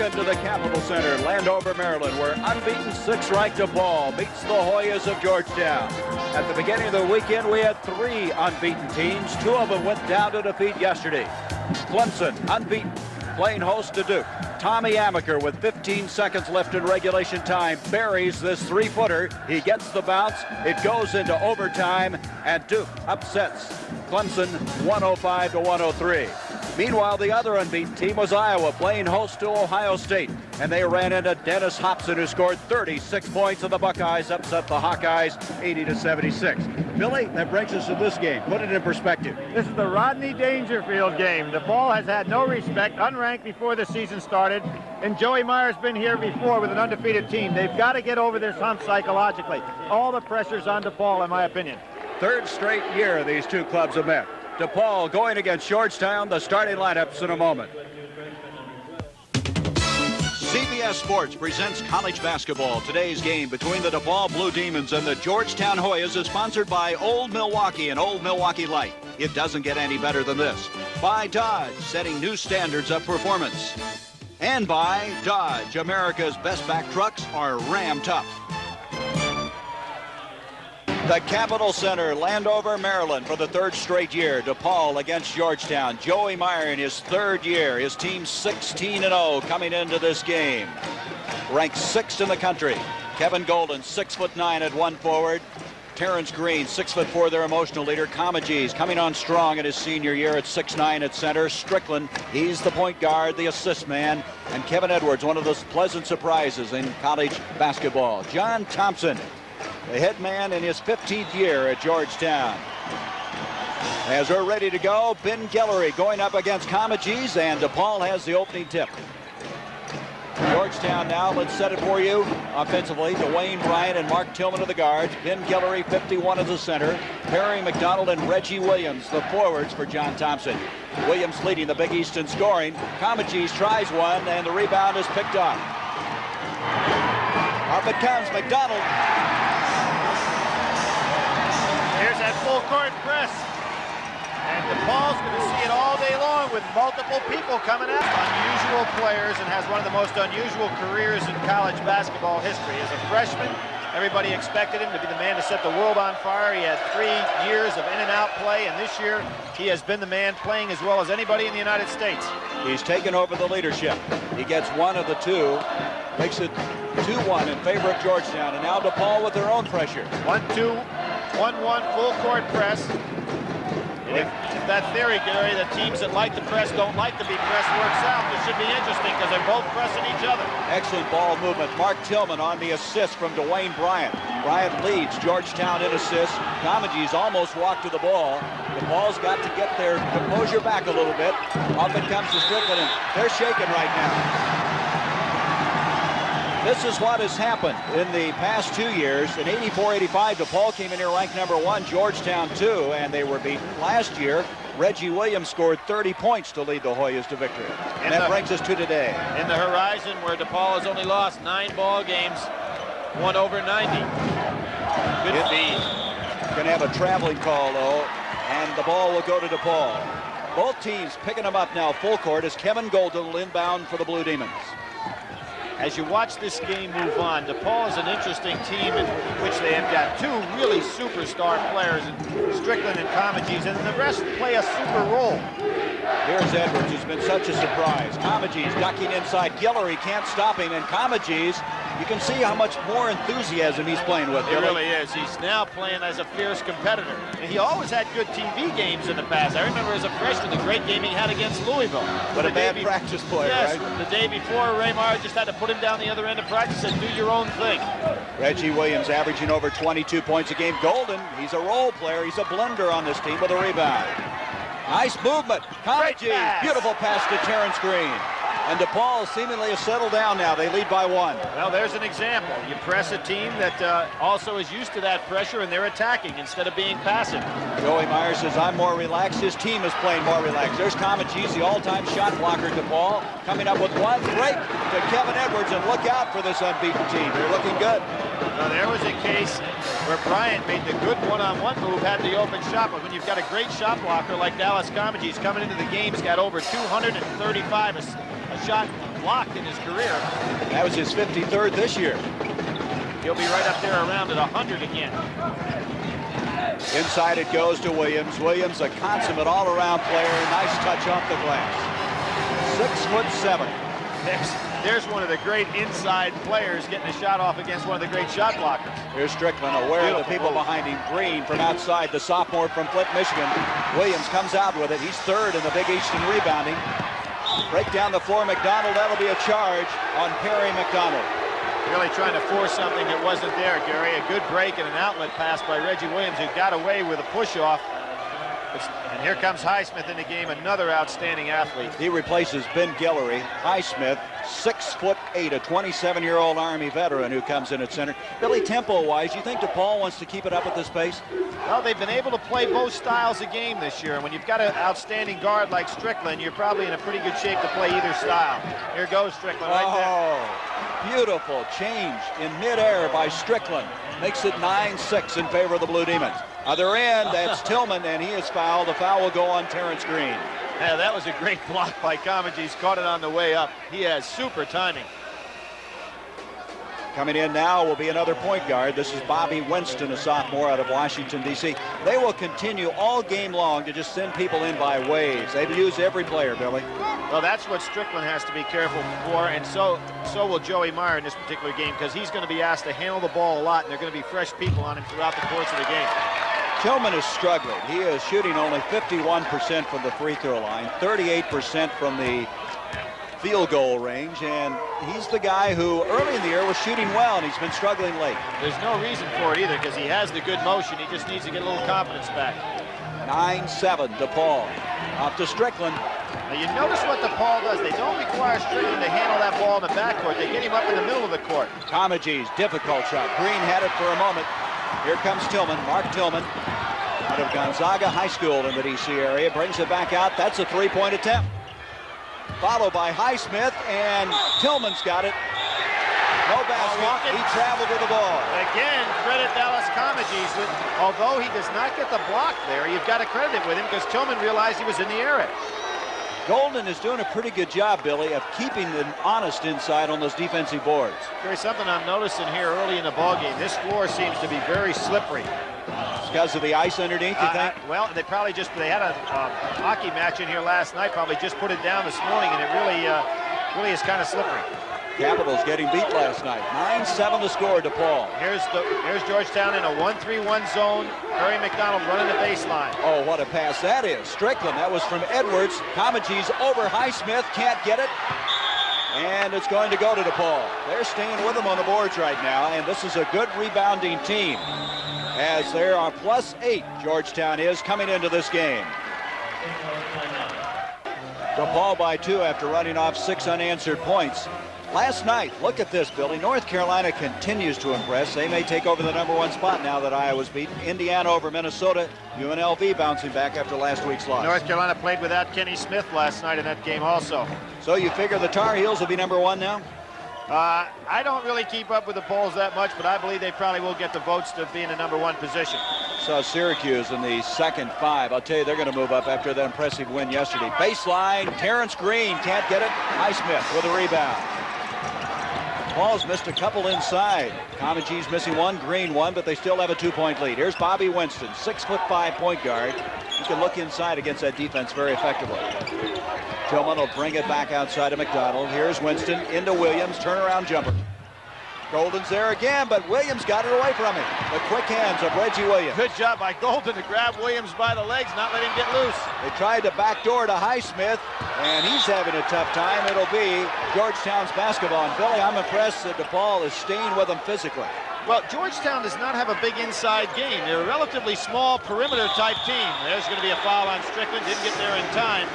into the Capitol Center, Landover, Maryland, where unbeaten 6th-ranked Depaul meets the Hoyas of Georgetown. At the beginning of the weekend, we had 3 unbeaten teams. 2 of them went down to defeat yesterday. Clemson, unbeaten, playing host to Duke. Tommy Amaker, with 15 seconds left in regulation time, buries this 3-footer. He gets the bounce. It goes into overtime, and Duke upsets Clemson 105-103. Meanwhile, the other unbeaten team was Iowa, playing host to Ohio State, and they ran into Dennis Hopson, who scored 36 points, and the Buckeyes upset the Hawkeyes 80-76. Billy, that brings us to this game. Put it in perspective. This is the Rodney Dangerfield game. Depaul has had no respect, unranked before the season started, and Joey Meyer's been here before with an undefeated team. They've got to get over this hump psychologically. All the pressure's on Depaul, in my opinion. 3rd straight year these two clubs have met. Depaul going against Georgetown. The starting lineups in a moment. CBS Sports presents college basketball. Today's game between the Depaul Blue Demons and the Georgetown Hoyas is sponsored by Old Milwaukee and Old Milwaukee Light. It doesn't get any better than this. By Dodge, setting new standards of performance. And by Dodge, America's best back trucks are Ram tough. The Capitol Center, Landover, Maryland, for the 3rd straight year. Depaul against Georgetown. Joey Meyer in his 3rd year. His team 16-0 coming into this game. Ranked 6th in the country. Kevin Golden, 6'9" at 1 forward. Terence Green, 6'4", their emotional leader. Comegys coming on strong in his senior year at 6'9" at center. Strickland, he's the point guard, the assist man. And Kevin Edwards, one of those pleasant surprises in college basketball. John Thompson, the head man in his 15th year at Georgetown. As we're ready to go, Ben Guillory going up against Comegys, and Depaul has the opening tip. Georgetown now, let's set it for you offensively. Dwayne Bryant and Mark Tillman are the guards. Ben Guillory, 51 as the center. Perry McDonald and Reggie Williams, the forwards for John Thompson. Williams leading the Big East in scoring. Comegys tries one, and the rebound is picked up. Up it comes, McDonald. Here's that full court press. And Depaul's going to see it all day long with multiple people coming out. Unusual players, and has one of the most unusual careers in college basketball history. As a freshman, everybody expected him to be the man to set the world on fire. He had 3 years of in-and-out play, and this year he has been the man playing as well as anybody in the United States. He's taken over the leadership. He gets one of the 2. Makes it 2-1 in favor of Georgetown, and now Depaul with their own pressure. 1-2, 1-1 full court press. If that theory, Gary, that teams that like to press don't like to be pressed works out, it should be interesting because they're both pressing each other. Excellent ball movement. Mark Tillman on the assist from Dwayne Bryant. Bryant leads Georgetown in assists. Comegys almost walked to the ball. Depaul's got to get their composure back a little bit. Up it comes to Strickland, and they're shaking right now. This is what has happened in the past 2 years. In 84-85, Depaul came in here ranked number 1, Georgetown 2, and they were beaten. Last year, Reggie Williams scored 30 points to lead the Hoyas to victory. And that brings us to today. In the horizon, where Depaul has only lost 9 ball games, won over 90. Good feed. Going to have a traveling call, though, and the ball will go to Depaul. Both teams picking them up now full court as Kevin Golden will inbound for the Blue Demons. As you watch this game move on, Depaul is an interesting team in which they have got 2 really superstar players, Strickland and Comegys, and the rest play a super role. Here's Edwards, who's been such a surprise. Comegys ducking inside. Guillory can't stop him, and Comegys, you can see how much more enthusiasm he's playing with. It really is. He's now playing as a fierce competitor. And he always had good TV games in the past. I remember as a freshman, the great game he had against Louisville. But a bad practice player, yes, right? The day before, Ray Meyer just had to put him down the other end of practice and do your own thing. Reggie Williams averaging over 22 points a game. Golden, he's a role player. He's a blender on this team with a rebound. Nice movement. Comegys, beautiful pass to Terence Green. And Depaul seemingly has settled down now. They lead by 1. Well, there's an example. You press a team that also is used to that pressure, and they're attacking instead of being passive. Joey Meyer says, I'm more relaxed. His team is playing more relaxed. There's Comegys, the all-time shot blocker. Depaul coming up with one break to Kevin Edwards, and look out for this unbeaten team. They're looking good. Now, there was a case where Bryant made the good one-on-one move, had the open shot, but when you've got a great shot blocker like Dallas Comegys coming into the game, he's got over 235 a shot blocked in his career. That was his 53rd this year. He'll be right up there around at 100 again. Inside it goes to Williams. Williams, a consummate all-around player. Nice touch off the glass. 6'7". There's one of the great inside players getting a shot off against one of the great shot blockers. Here's Strickland, aware of the people behind him. Green from outside, the sophomore from Flint, Michigan. Williams comes out with it. He's third in the Big East in rebounding. Break down the floor, McDonald. That'll be a charge on Perry McDonald. Really trying to force something that wasn't there, Gary. A good break and an outlet pass by Reggie Williams, who got away with a push-off. And here comes Highsmith in the game, another outstanding athlete. He replaces Ben Guillory. Highsmith, 6'8", a 27-year-old Army veteran who comes in at center. Billy, tempo-wise, you think Depaul wants to keep it up at this pace? Well, they've been able to play both styles of game this year. And when you've got an outstanding guard like Strickland, you're probably in a pretty good shape to play either style. Here goes Strickland right there. Beautiful change in midair by Strickland. Makes it 9-6 in favor of the Blue Demons. Other end, that's Tillman, and he is fouled. The foul will go on Terence Green. Yeah, that was a great block by Comage. He's caught it on the way up. He has super timing. Coming in now will be another point guard. This is Bobby Winston, a sophomore out of Washington, D.C. They will continue all game long to just send people in by waves. They've used every player, Billy. Well, that's what Strickland has to be careful for, and so will Joey Meyer in this particular game, because he's going to be asked to handle the ball a lot, and there are going to be fresh people on him throughout the course of the game. Tillman is struggling. He is shooting only 51% from the free throw line, 38% from the field goal range, and he's the guy who early in the year was shooting well, and he's been struggling late. There's no reason for it either, because he has the good motion. He just needs to get a little confidence back. 9-7, Depaul. Off to Strickland. Now you notice what Depaul does. They don't require Strickland to handle that ball in the backcourt. They get him up in the middle of the court. Comage's difficult shot. Green had it for a moment. Here comes Tillman, Mark Tillman, out of Gonzaga High School in the D.C. area. Brings it back out. That's a three-point attempt. Followed by Highsmith, and Tillman's got it. No basket. He traveled with the ball. Again, credit Dallas Comage's. Although he does not get the block there, you've got to credit it with him, because Tillman realized he was in the area. Golden is doing a pretty good job, Billy, of keeping them honest inside on those defensive boards. There's something I'm noticing here early in the ballgame. This floor seems to be very slippery. Because of the ice underneath, you think? Well, they had a hockey match in here last night, probably just put it down this morning, and it really is kind of slippery. Capitals getting beat last night. 9-7 the score, Depaul. Here's Georgetown in a 1-3-1 zone. Perry McDonald running the baseline. Oh, what a pass that is. Strickland, that was from Edwards. Comage's over Highsmith, can't get it. And it's going to go to Depaul. They're staying with him on the boards right now, and this is a good rebounding team, as there are +8, Georgetown is, coming into this game. Depaul by 2 after running off 6 unanswered points. Last night, look at this, Billy. North Carolina continues to impress. They may take over the #1 spot now that Iowa's beaten. Indiana over Minnesota. UNLV bouncing back after last week's loss. North Carolina played without Kenny Smith last night in that game also. So you figure the Tar Heels will be #1 now? I don't really keep up with the polls that much, but I believe they probably will get the votes to be in the #1 position. So Syracuse in the second 5. I'll tell you, they're going to move up after that impressive win yesterday. Baseline, Terence Green can't get it. Highsmith with a rebound. Paul's missed a couple inside. Comage's missing 1, Green 1, but they still have a 2-point lead. Here's Bobby Winston, 6'5" point guard. He can look inside against that defense very effectively. Tillman will bring it back outside of McDonald. Here's Winston into Williams, turnaround jumper. Golden's there again, but Williams got it away from him. The quick hands of Reggie Williams. Good job by Golden to grab Williams by the legs, not let him get loose. They tried to backdoor to Highsmith, and he's having a tough time. It'll be Georgetown's basketball. And Billy, I'm impressed that Depaul is staying with them physically. Well, Georgetown does not have a big inside game. They're a relatively small perimeter type team. There's going to be a foul on Strickland, didn't get there in time.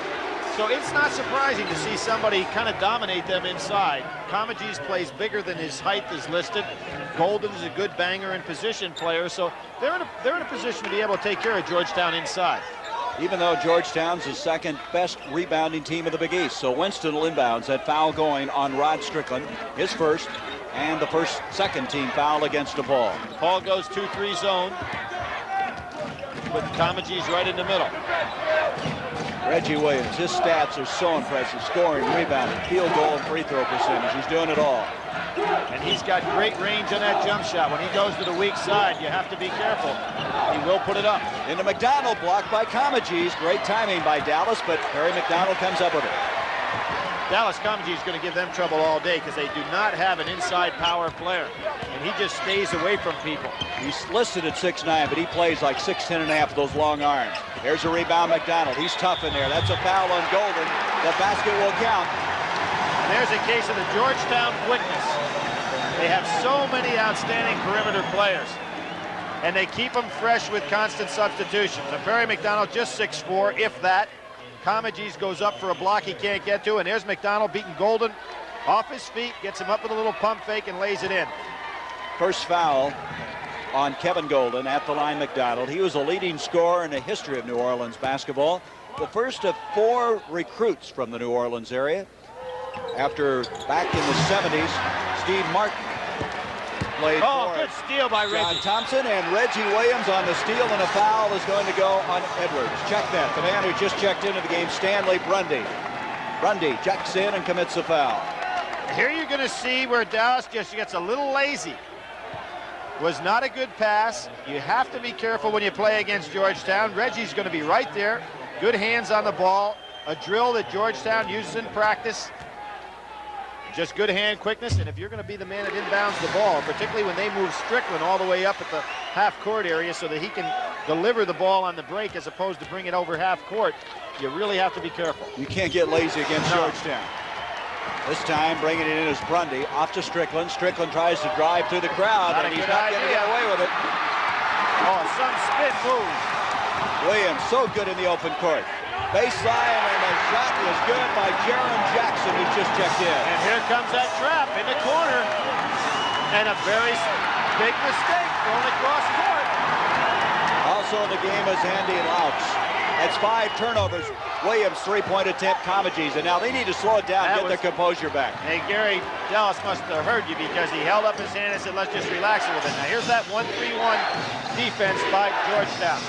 So it's not surprising to see somebody kind of dominate them inside. Comage's plays bigger than his height is listed. Golden's a good banger and position player, so they're in a position to be able to take care of Georgetown inside. Even though Georgetown's the second best rebounding team of the Big East. So Winston will inbounds. That foul going on Rod Strickland, his first, and the second team foul against Depaul. Depaul goes 2-3 zone, but Comage's right in the middle. Reggie Williams, his stats are so impressive. Scoring, rebounding, field goal, and free throw percentage. He's doing it all. And he's got great range on that jump shot. When he goes to the weak side, you have to be careful. He will put it up. Into McDonald, blocked by Comegys. Great timing by Dallas, but Perry McDonald comes up with it. Dallas Comegys is going to give them trouble all day because they do not have an inside power player. And he just stays away from people. He's listed at 6'9", but he plays like 6'10 and a half with those long arms. Here's a rebound, McDonald. He's tough in there. That's a foul on Golden. The basket will count. And there's a case of the Georgetown quickness. They have so many outstanding perimeter players. And they keep them fresh with constant substitutions. And Perry McDonald just 6'4", if that. Comegys goes up for a block he can't get to, and there's McDonald beating Golden off his feet, gets him up with a little pump fake and lays it in. First foul on Kevin Golden at the line. McDonald. He was a leading scorer in the history of New Orleans basketball. The first of 4 recruits from the New Orleans area. After back in the 70s, Steve Martin played for good steal by Reggie. John Thompson, and Reggie Williams on the steal, and a foul is going to go on Edwards. Check that. The man who just checked into the game, Stanley Brundy. Brundy checks in and commits a foul. Here you're going to see where Dallas just gets a little lazy. Was not a good pass. You have to be careful when you play against Georgetown. Reggie's going to be right there. Good hands on the ball. A drill that Georgetown uses in practice. Just good hand quickness, and if you're going to be the man that inbounds the ball, particularly when they move Strickland all the way up at the half-court area so that he can deliver the ball on the break as opposed to bring it over half-court, you really have to be careful. You can't get lazy against Georgetown. This time, bringing it in is Brundy, off to Strickland. Strickland tries to drive through the crowd, and he's not going to get away with it. Oh, some spin move. Williams, so good in the open court. Baseline, and the shot was good by Jaron Jackson, who just checked in. And here comes that trap in the corner. And a very big mistake thrown across court. Also in the game is Andy Laux. That's 5 turnovers. Williams, 3-point attempt, Comegys, and now they need to slow it down, get their composure back. Hey, Gary, Dallas must have heard you because he held up his hand and said, let's just relax a little bit. Now, here's that 1-3-1 defense by Georgetown.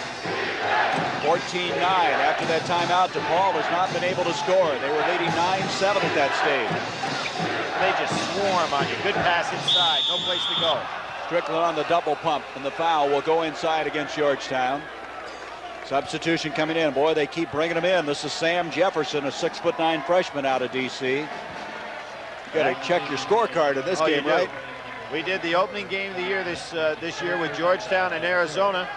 14-9 after that timeout. Depaul has not been able to score. They were leading 9-7 at that stage. They just swarm on you. Good pass inside. No place to go. Strickland on the double pump, and the foul will go inside against Georgetown. Substitution coming in. Boy, they keep bringing him in. This is Sam Jefferson, a 6'9" freshman out of D.C. You got to check your scorecard in this game, right? We did the opening game of the year this year with Georgetown and Arizona.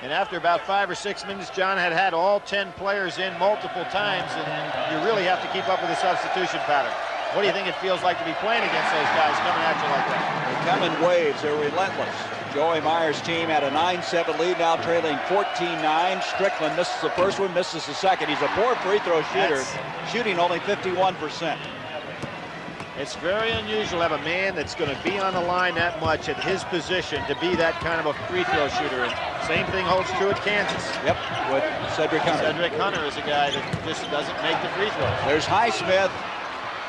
And after about 5 or 6 minutes, John had all 10 players in multiple times, and you really have to keep up with the substitution pattern. What do you think it feels like to be playing against those guys coming at you like that? They come in waves. They're relentless. Joey Meyer's team had a 9-7 lead, now trailing 14-9. Strickland misses the first one, misses the second. He's a poor free throw shooter, shooting only 51%. It's very unusual to have a man that's going to be on the line that much at his position to be that kind of a free throw shooter. And same thing holds true at Kansas. Yep, with Cedric Hunter. Cedric Hunter is a guy that just doesn't make the free throws. There's Highsmith.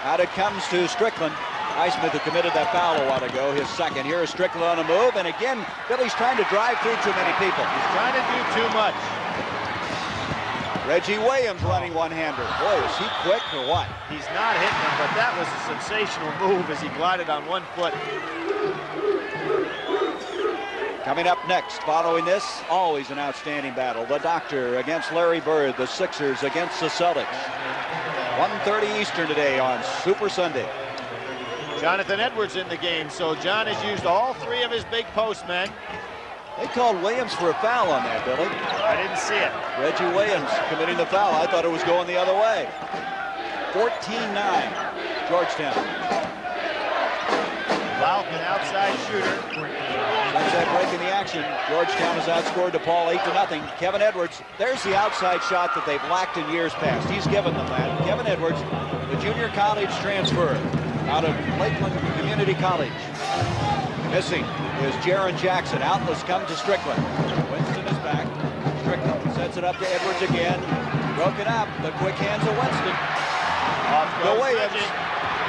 Out it comes to Strickland. Highsmith, who committed that foul a while ago, his second. Here is Strickland on a move, and again, Billy's trying to drive through too many people. He's trying to do too much. Reggie Williams running one-hander. Boy, is he quick or what? He's not hitting him, but that was a sensational move as he glided on 1 foot. Coming up next, following this, always an outstanding battle. The Doctor against Larry Bird, the Sixers against the Celtics. 1:30 Eastern today on Super Sunday. Jonathan Edwards in the game, so John has used all 3 of his big post men. They called Williams for a foul on that, Billy. I didn't see it. Reggie Williams committing the foul. I thought it was going the other way. 14-9, Georgetown. Lauck, an outside shooter. Since that break in the action, Georgetown has outscored DePaul 8-0. Kevin Edwards, there's the outside shot that they've lacked in years past. He's given them that. Kevin Edwards, the junior college transfer out of Lakeland Community College. Missing is Jaron Jackson. Outlets come to Strickland. Winston is back. Strickland sets it up to Edwards again. Broken up. The quick hands of Winston. Off goes Williams. Reggie.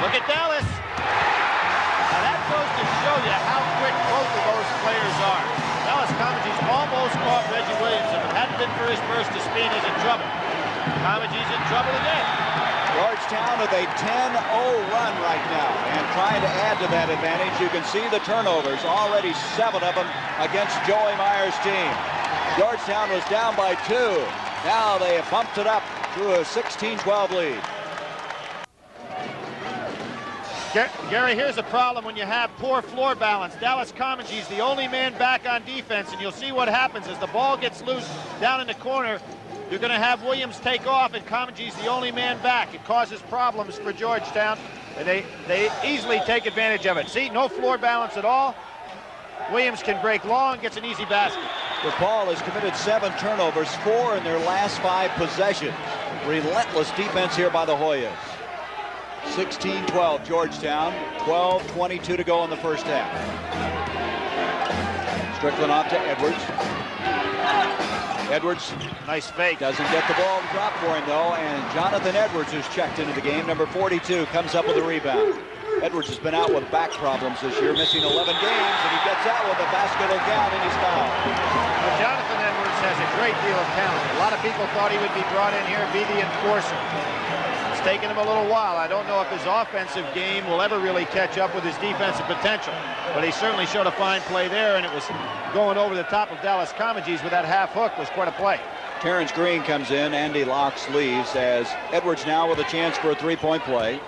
Look at Dallas. Now that goes to show you how quick both of those players are. Dallas Comegys almost caught Reggie Williams. If it hadn't been for his burst of speed, he's in trouble. Comegy's in trouble again. Georgetown with a 10-0 run right now and trying to add to that advantage. You can see the turnovers, already 7 of them against Joey Meyer's team. Georgetown was down by 2. Now they have bumped it up to a 16-12 lead. Gary, here's a problem when you have poor floor balance. Dallas Comegy's the only man back on defense, and you'll see what happens as the ball gets loose down in the corner. You're going to have Williams take off, and Comegy's the only man back. It causes problems for Georgetown, and they easily take advantage of it. See, no floor balance at all. Williams can break long, gets an easy basket. Depaul has committed 7 turnovers, 4 in their last 5 possessions. Relentless defense here by the Hoyas. 16-12 Georgetown, 12:22 to go in the first half. Strickland off to Edwards. Edwards, nice fake. Doesn't get the ball to drop for him though, and Jonathan Edwards is checked into the game. Number 42 comes up with a rebound. Edwards has been out with back problems this year, missing 11 games, and he gets out with a basket or down, and he's fouled. Well, Jonathan Edwards has a great deal of talent. A lot of people thought he would be brought in here and be the enforcer. It's taken him a little while. I don't know if his offensive game will ever really catch up with his defensive potential, but he certainly showed a fine play there, and it was going over the top of Dallas Comegy's with that half hook was quite a play. Terence Green comes in, Andy Locks leaves as Edwards now with a chance for a 3-point play.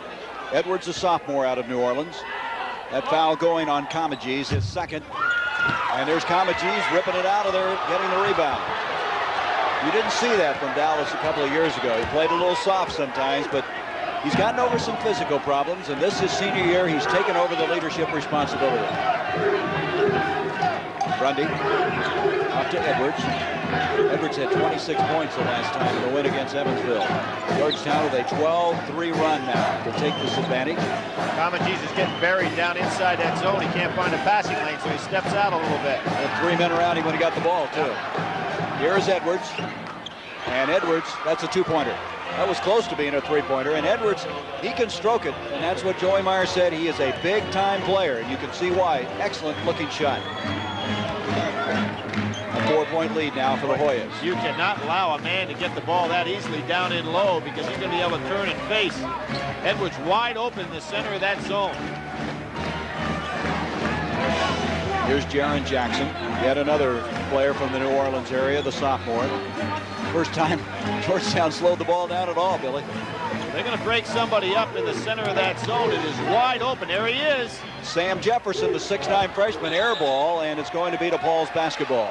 Edwards, a sophomore out of New Orleans. That foul going on Comegy's, his second. And there's Comegy's ripping it out of there, getting the rebound. You didn't see that from Dallas a couple of years ago. He played a little soft sometimes, but he's gotten over some physical problems, and this is his senior year. He's taken over the leadership responsibility. Grundy up to Edwards. Edwards had 26 points the last time in the win against Evansville. Georgetown with a 12-3 run now to take this advantage. Comegy's is getting buried down inside that zone. He can't find a passing lane, so he steps out a little bit. Had 3 men around him when he got the ball, too. Here's Edwards. And Edwards, that's a 2-pointer. That was close to being a 3-pointer. And Edwards, he can stroke it. And that's what Joey Meyer said. He is a big-time player. And you can see why. Excellent-looking shot. A 4-point lead now for the Hoyas. You cannot allow a man to get the ball that easily down in low because he's going to be able to turn and face. Edwards wide open in the center of that zone. Here's Jaron Jackson, yet another player from the New Orleans area, the sophomore. First time Georgetown slowed the ball down at all, Billy. They're going to break somebody up in the center of that zone. It is wide open. There he is. Sam Jefferson, the 6'9 freshman, air ball, and it's going to be Depaul's basketball.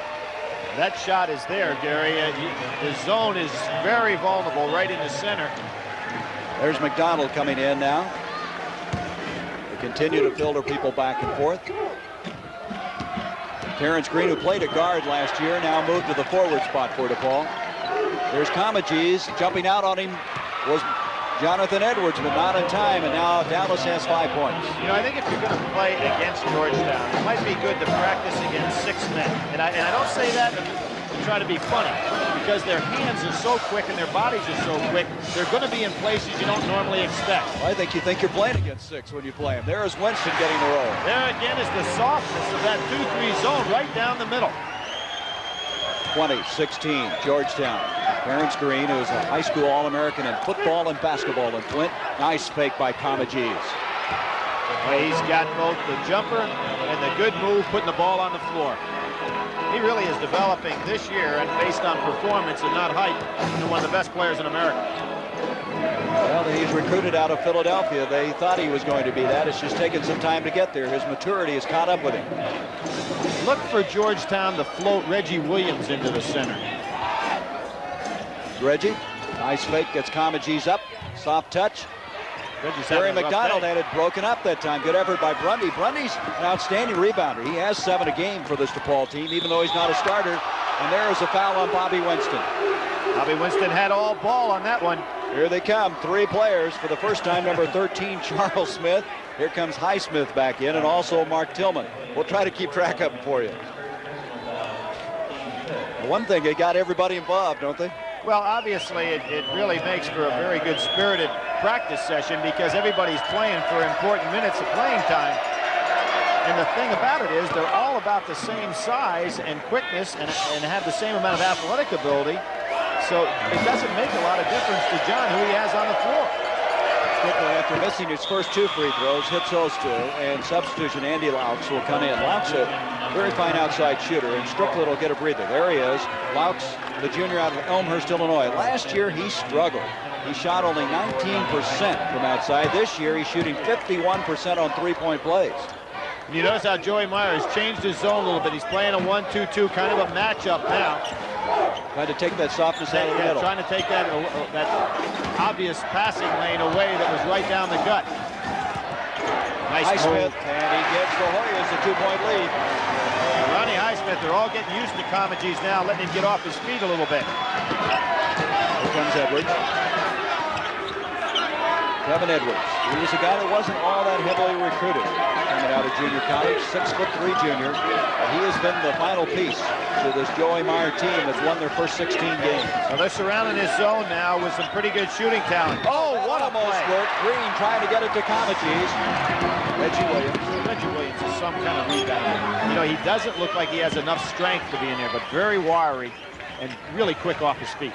That shot is there, Gary. The zone is very vulnerable right in the center. There's McDonald coming in now. They continue to filter people back and forth. Terence Green, who played at guard last year, now moved to the forward spot for Depaul. There's Comegy's. Jumping out on him was Jonathan Edwards, but not in time, and now Dallas has 5 points. You know, I think if you're going to play against Georgetown, it might be good to practice against 6 men. And I don't say that to try to be funny, because their hands are so quick and their bodies are so quick, they're going to be in places you don't normally expect. Well, I think you think you're playing against 6 when you play them. There is Winston getting the roll. There again is the softness of that 2-3 zone right down the middle. 20-16, Georgetown. Terence Green, who is a high school All-American in football and basketball in Flint. Nice fake by Comegy's. Well, he's got both the jumper and the good move putting the ball on the floor. He really is developing this year, and based on performance and not height, into one of the best players in America. Well, he's recruited out of Philadelphia. They thought he was going to be that. It's just taken some time to get there. His maturity has caught up with him. Look for Georgetown to float Reggie Williams into the center. Reggie, nice fake, gets Comegy's up. Soft touch. Terry McDonald had it broken up that time. Good effort by Grundy. Grundy's an outstanding rebounder. He has 7 a game for this Depaul team, even though he's not a starter. And there is a foul on Bobby Winston. Bobby Winston had all ball on that one. Here they come, 3 players. For the first time, number 13, Charles Smith. Here comes Highsmith back in, and also Mark Tillman. We'll try to keep track of them for you. One thing, they got everybody involved, don't they? Well, obviously, it really makes for a very good spirited practice session because everybody's playing for important minutes of playing time. And the thing about it is they're all about the same size and quickness and have the same amount of athletic ability. so it doesn't make a lot of difference to John who he has on the floor. Strickland, after missing his first 2 free throws, hits those 2, and substitution Andy Laux will come in. Laux, a very fine outside shooter, and Strickland will get a breather. There he is, Laux, the junior out of Elmhurst, Illinois. Last year, he struggled. He shot only 19% from outside. This year, he's shooting 51% on three-point plays. And you notice how Joey Meyer has changed his zone a little bit. He's playing a 1-2-2, kind of a matchup now. Trying to take that softness out of the middle. Trying to take that obvious passing lane away that was right down the gut. Highsmith, and he gives the Hoyas a 2-point lead. Ronnie Highsmith, they're all getting used to Comegys now, letting him get off his feet a little bit. Here comes Edwards. Kevin Edwards. He was a guy that wasn't all that heavily recruited coming out of junior college, 6'3" junior. He has been the final piece to this Joey Meyer team that's won their first 16 games. Well, they're surrounding his zone now with some pretty good shooting talent. Oh, what a almost play. worked. Green trying to get it to Comegys. Reggie Williams. Reggie Williams is some kind of rebounder. You know, he doesn't look like he has enough strength to be in there, but very wiry and really quick off his feet.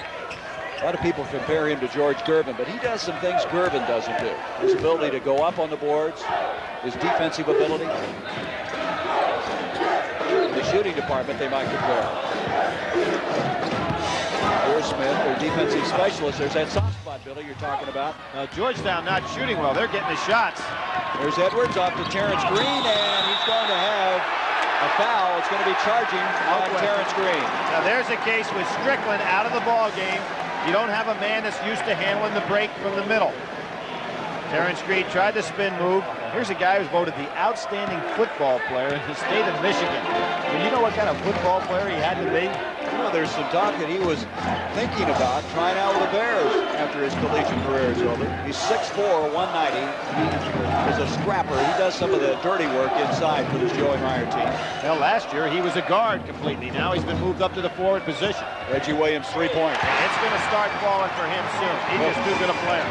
A lot of people compare him to George Gervin, but he does some things Gervin doesn't do. His ability to go up on the boards, his defensive ability. In the shooting department, they might compare. Here's Smith, their defensive specialist. There's that soft spot, Billy, you're talking about. Georgetown not shooting well. They're getting the shots. There's Edwards off to Terence Green, and he's going to have a foul. It's going to be charging on Terence Green. Now there's a case with Strickland out of the ball game. You don't have a man that's used to handling the break from the middle. Terence Green tried the spin move. Here's a guy who's voted the outstanding football player in the state of Michigan. And you know what kind of football player he had to be? You know, there's some talk that he was thinking about trying out with the Bears after his collegiate career is over. He's 6'4", 190. He is a scrapper. He does some of the dirty work inside for this Joey Meyer team. Well, last year he was a guard completely. Now he's been moved up to the forward position. Reggie Williams, 3-point. It's going to start falling for him soon. He's just too good a player.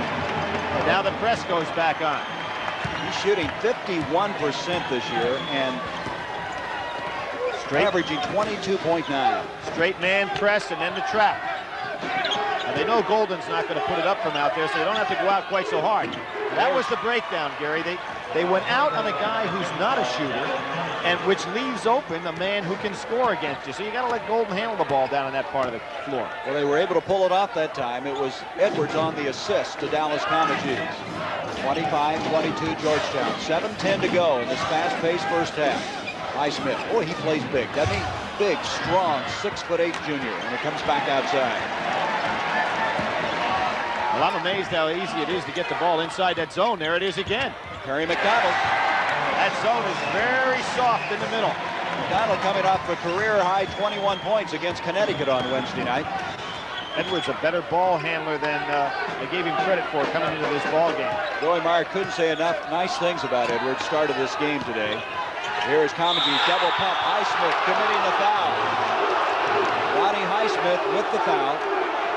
And now the press goes back on. He's shooting 51% this year and averaging 22.9. Straight man press and then the trap. And they know Golden's not going to put it up from out there, so they don't have to go out quite so hard. That was the breakdown, Gary. They went out on a guy who's not a shooter, and which leaves open a man who can score against you. So you got to let Golden handle the ball down on that part of the floor. Well, they were able to pull it off that time. It was Edwards on the assist to Dallas Comegys. 25-22 Georgetown. 7:10 to go in this fast-paced first half. Highsmith. Oh, he plays big, doesn't he? Big, strong, 6'8" junior, and it comes back outside. Well, I'm amazed how easy it is to get the ball inside that zone. There it is again. Perry McDonald. That zone is very soft in the middle. McDonald coming off a career-high 21 points against Connecticut on Wednesday night. Edwards a better ball handler than they gave him credit for coming into this ball game. Joey Meyer couldn't say enough nice things about Edwards. Started this game today. Here is Comegys, double pump. Highsmith committing the foul. Ronnie Highsmith with the foul.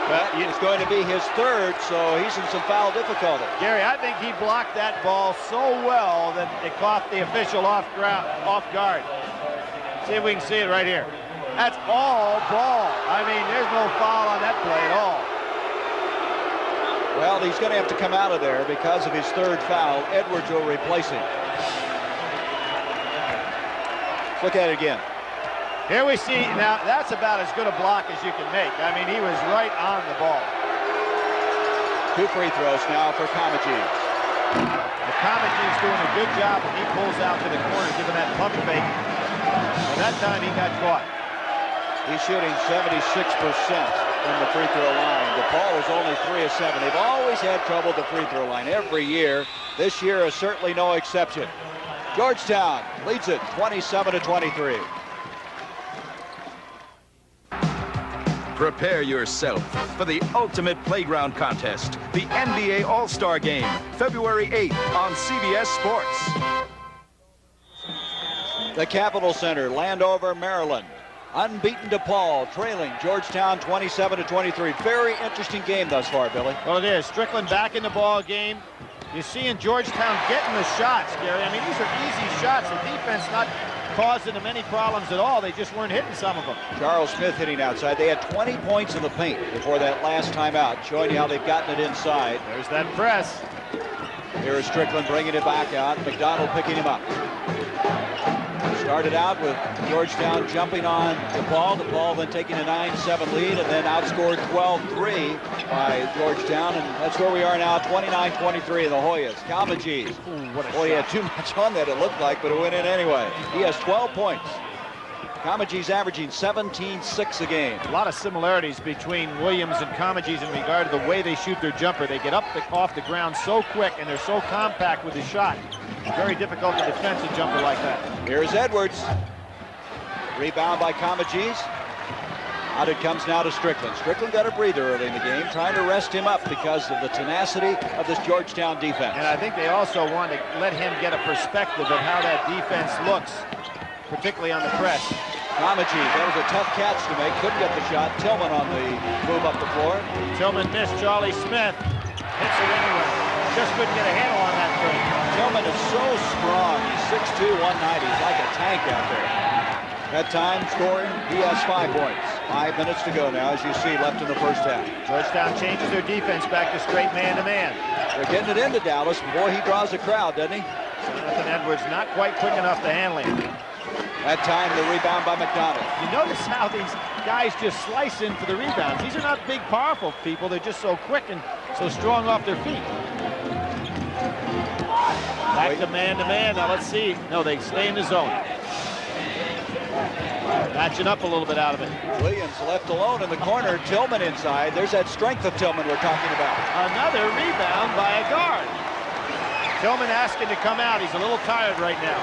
But it's going to be his third, so he's in some foul difficulty. Gary, I think he blocked that ball so well that it caught the official off guard. See if we can see it right here. That's all ball. I mean, there's no foul on that play at all. Well, he's going to have to come out of there because of his third foul. Edwards will replace him. Look at it again. Here we see, now that's about as good a block as you can make. I mean, he was right on the ball. 2 free throws now for Comegys. The Comegys doing a good job when he pulls out to the corner, giving that pump fake. And that time he got caught. He's shooting 76% from the free throw line. Depaul is only 3 of 7. They've always had trouble at the free throw line every year. This year is certainly no exception. Georgetown leads it 27-23. Prepare yourself for the ultimate playground contest, the NBA All-Star Game, February 8th on CBS Sports. The Capitol Center, Landover, Maryland. Unbeaten Depaul, trailing Georgetown 27-23. Very interesting game thus far, Billy. Well, it is. Strickland back in the ball game. You see in Georgetown getting the shots, Gary. I mean, these are easy shots. The defense not causing them any problems at all. They just weren't hitting some of them. Charles Smith hitting outside. They had 20 points in the paint before that last timeout, showing you how they've gotten it inside. There's that press. Here is Strickland bringing it back out. McDonald picking him up. Started out with Georgetown jumping on Depaul. Depaul then taking a 9-7 lead and then outscored 12-3 by Georgetown. And that's where we are now, 29-23 the Hoyas. Calmagees. Boy, he had too much on that, it looked like, but it went in anyway. He has 12 points. Calmagees averaging 17-6 a game. A lot of similarities between Williams and Calmagees in regard to the way they shoot their jumper. They get off the ground so quick, and they're so compact with the shot. Very difficult to defend a jumper like that. Here's Edwards. Rebound by Calmagees. Out it comes now to Strickland. Strickland got a breather early in the game, trying to rest him up because of the tenacity of this Georgetown defense. And I think they also want to let him get a perspective of how that defense looks, particularly on the press. Calmagees, that was a tough catch to make. Couldn't get the shot. Tillman on the move up the floor. Tillman missed. Charlie Smith hits it anyway. Just couldn't get a handle on that thing. Tillman is so strong. He's 6'2", 190. He's like a tank out there. That time scoring, he has 5 points. 5 minutes to go now, as you see, left in the first half. Georgetown changes their defense back to straight man-to-man. They're getting it into Dallas. Boy, he draws a crowd, doesn't he? Jonathan Edwards not quite quick enough to handle him. That time, the rebound by McDonald. You notice how these guys just slice in for the rebounds. These are not big, powerful people. They're just so quick and so strong off their feet. Back to man-to-man. Now let's see. No, they stay in the zone. Matching up a little bit out of it. Williams left alone in the corner. Tillman inside. There's that strength of Tillman we're talking about. Another rebound by a guard. Tillman asking to come out. He's a little tired right now.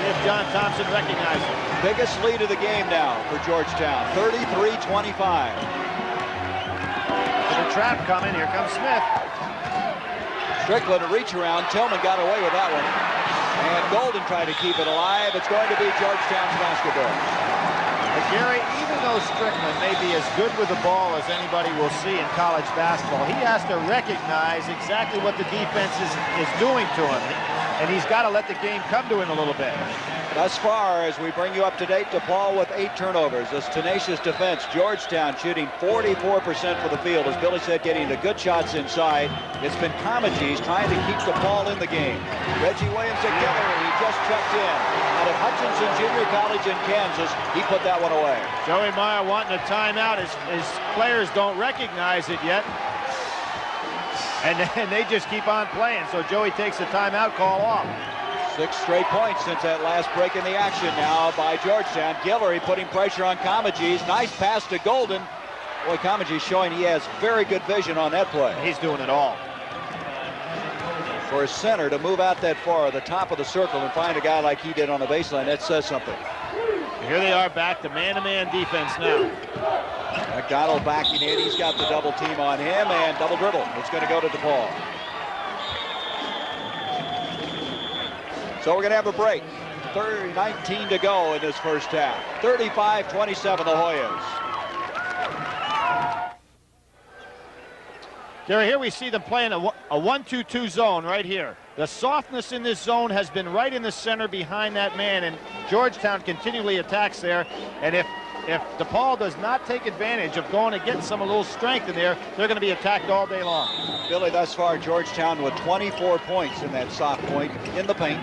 If John Thompson recognizes him. Biggest lead of the game now for Georgetown, 33-25. The trap coming. Here comes Smith. Strickland a reach around. Tillman got away with that one. And Golden tried to keep it alive. It's going to be Georgetown's basketball. But Gary, even though Strickland may be as good with the ball as anybody will see in college basketball, he has to recognize exactly what the defense is doing to him. And he's got to let the game come to him a little bit. Thus far, as we bring you up to date, Depaul with 8 turnovers. This tenacious defense. Georgetown shooting 44% for the field. As Billy said, getting the good shots inside. It's been Calmagees trying to keep Depaul in the game. Reggie Williams at Guillory, he just checked in. Out of Hutchinson Junior College in Kansas, he put that one away. Joey Meyer wanting a timeout. His players don't recognize it yet. And they just keep on playing. So Joey takes the timeout call off. 6 straight points since that last break in the action now by Georgetown. Guillory putting pressure on Calmagees. Nice pass to Golden. Boy, Calmagees showing he has very good vision on that play. He's doing it all. For a center to move out that far, the top of the circle, and find a guy like he did on the baseline, that says something. Here they are back to man-to-man defense now. McDonald backing in. He's got the double team on him, and double dribble. It's going to go to Depaul. So we're going to have a break. 19 to go in this first half. 35-27 the Hoyas. Gary, here we see them playing a 1-2-2 zone right here. The softness in this zone has been right in the center behind that man, and Georgetown continually attacks there. And if Depaul does not take advantage of going to get some a little strength in there, they're going to be attacked all day long. Billy, thus far, Georgetown with 24 points in that soft point in the paint.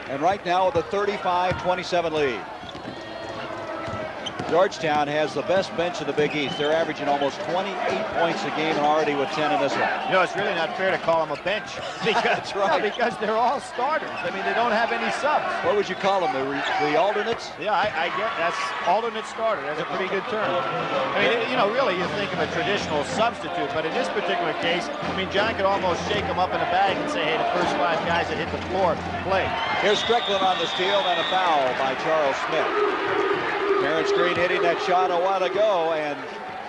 And right now with a 35-27 lead. Georgetown has the best bench in the Big East. They're averaging almost 28 points a game and already with 10 in this one. You know, it's really not fair to call them a bench. Because, that's right. No, because they're all starters. I mean, they don't have any subs. What would you call them? The alternates? Yeah, I get that's alternate starter. That's a pretty good term. I mean, you know, really, you think of a traditional substitute, but in this particular case, I mean, John could almost shake them up in a bag and say, hey, the first 5 guys that hit the floor play. Here's Strickland on the steal and a foul by Charles Smith. Terence Green hitting that shot a while ago, and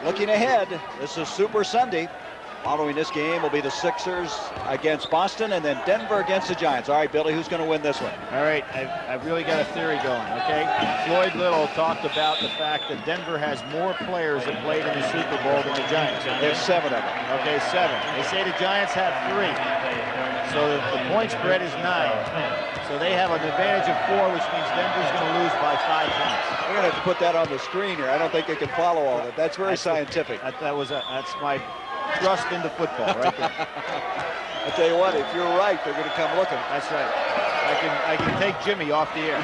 looking ahead, this is Super Sunday. Following this game will be the Sixers against Boston, and then Denver against the Giants. All right, Billy, who's going to win this one? All right, I've really got a theory going, okay? Floyd Little talked about the fact that Denver has more players that played in the Super Bowl than the Giants. There's 7 of them. Okay, 7. They say the Giants have 3. So the point spread is 9. So they have an advantage of 4, which means Denver's going to lose by 5 points. We're going to have to put that on the screen here. I don't think they can follow all that. That's very scientific. That's my thrust into football right there. I tell you what, if you're right, they're going to come looking. That's right. I can take Jimmy off the air.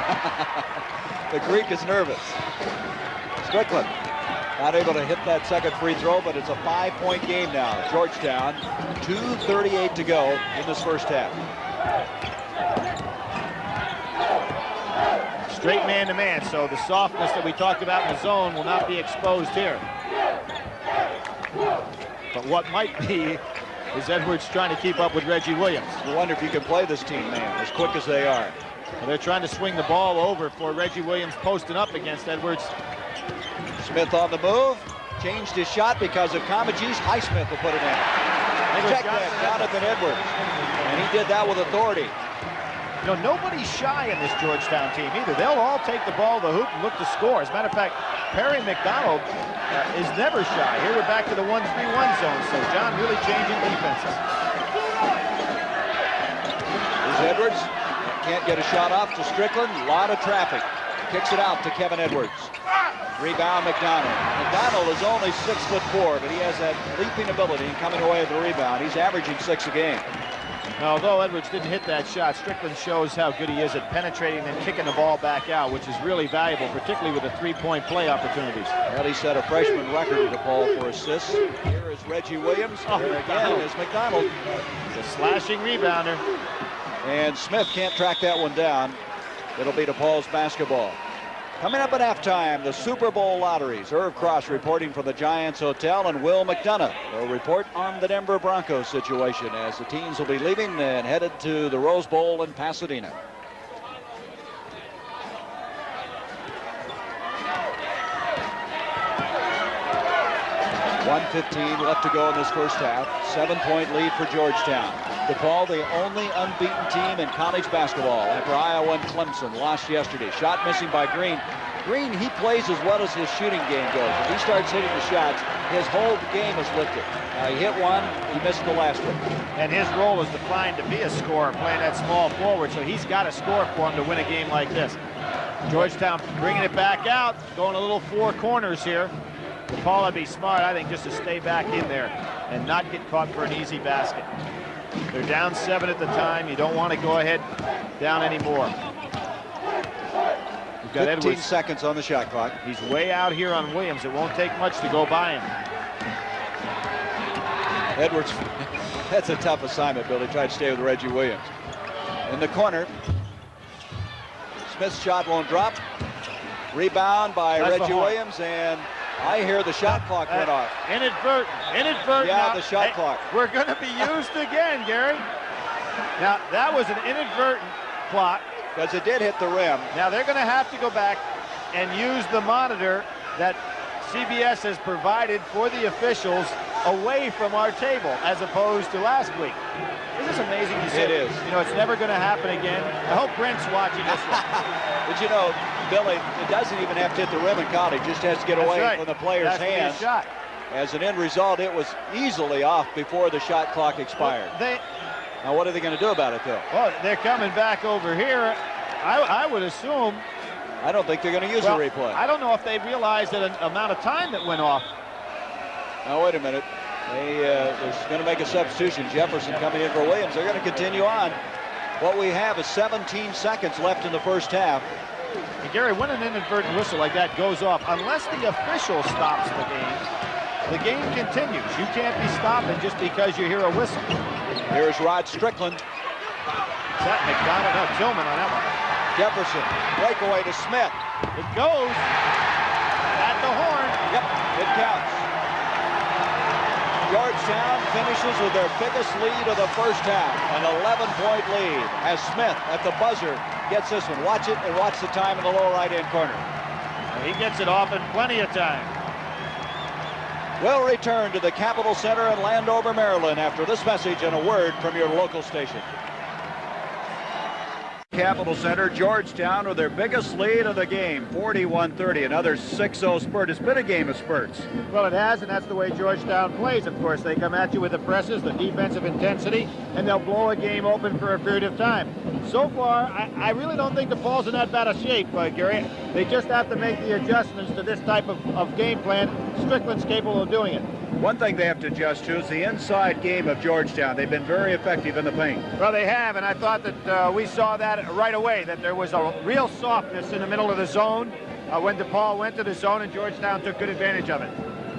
The Greek is nervous. Strickland not able to hit that second free throw, but it's a 5-point game now. Georgetown, 2:38 to go in this first half. Straight man-to-man, so the softness that we talked about in the zone will not be exposed here. But what might be is Edwards trying to keep up with Reggie Williams. You wonder if you can play this team, man, as quick as they are. Well, they're trying to swing the ball over for Reggie Williams posting up against Edwards. Smith on the move, changed his shot because of Comagese. Highsmith will put it in. Check that, Jonathan Edwards. And he did that with authority. You know, nobody's shy in this Georgetown team either. They'll all take the ball to the hoop and look to score. As a matter of fact, Perry McDonald is never shy. Here we're back to the 1-3-1 zone, so John really changing defenses. Here's Edwards. Can't get a shot off to Strickland. A lot of traffic. Kicks it out to Kevin Edwards. Rebound McDonald. McDonald is only 6'4", but he has that leaping ability in coming away with the rebound. He's averaging 6 a game. Although Edwards didn't hit that shot, Strickland shows how good he is at penetrating and kicking the ball back out, which is really valuable, particularly with the 3-point play opportunities. Well, he set a freshman record at Depaul for assists. Here is Reggie Williams. Here again is McDonald. The slashing rebounder. And Smith can't track that one down. It'll be Depaul's basketball. Coming up at halftime, the Super Bowl lotteries. Irv Cross reporting from the Giants Hotel, and Will McDonough will report on the Denver Broncos situation as the teams will be leaving and headed to the Rose Bowl in Pasadena. .1:15 left to go in this first half. 7-point lead for Georgetown. Depaul, the only unbeaten team in college basketball after Iowa and Clemson lost yesterday. Shot missing by Green. Green, he plays as well as his shooting game goes. If he starts hitting the shots, his whole game is lifted. He hit one, he missed the last one. And his role is defined to be a scorer, playing that small forward, so he's got to score for him to win a game like this. Georgetown bringing it back out, going a little 4 corners here. Depaul would be smart, I think, just to stay back in there and not get caught for an easy basket. They're down 7 at the time. You don't want to go ahead down anymore. We've got 15 Edwards. seconds on the shot clock. He's way out here on Williams. It won't take much to go by him. Edwards, that's a tough assignment, Billy. Tried to stay with Reggie Williams. In the corner, Smith's shot won't drop. Rebound by Reggie Williams, and I hear the shot clock went off. Inadvertent. Yeah, now, the shot clock. We're going to be used again, Gary. Now, that was an inadvertent clock. Because it did hit the rim. Now, they're going to have to go back and use the monitor that CBS has provided for the officials away from our table, as opposed to last week. Isn't this amazing to see? It is. You know, it's never going to happen again. I hope Brent's watching this one. But you know, Billy, it doesn't even have to hit the rim in college. It just has to get away from the player's hands. Shot. As an end result, it was easily off before the shot clock expired. Well, now, what are they going to do about it, though? Well, they're coming back over here. I would assume. I don't think they're going to use the replay. I don't know if they realized that an amount of time that went off. Now, wait a minute. They're going to make a substitution. Jefferson coming in for Williams. They're going to continue on. What we have is 17 seconds left in the first half. And Gary, when an inadvertent whistle like that goes off, unless the official stops the game continues. You can't be stopping just because you hear a whistle. Here's Rod Strickland. Is that McDonald? No, Tillman on that one. Jefferson, breakaway to Smith. It goes at the horn. Yep, it counts. Georgetown finishes with their biggest lead of the first half, an 11-point lead, as Smith at the buzzer gets this one. Watch it and watch the time in the lower right-hand corner. He gets it off in plenty of time. We'll return to the Capitol Center in Landover, Maryland after this message and a word from your local station. Capital Center, Georgetown with their biggest lead of the game, 41-30. Another 6-0 spurt. It's been a game of spurts. Well, it has, and that's the way Georgetown plays, of course. They come at you with the presses, the defensive intensity, and they'll blow a game open for a period of time. So far, I really don't think DePaul's in that bad a shape, Gary. They just have to make the adjustments to this type of game plan. Strickland's capable of doing it. One thing they have to adjust to is the inside game of Georgetown. They've been very effective in the paint. Well, they have, and I thought that we saw that right away, that there was a real softness in the middle of the zone when Depaul went to the zone, and Georgetown took good advantage of it.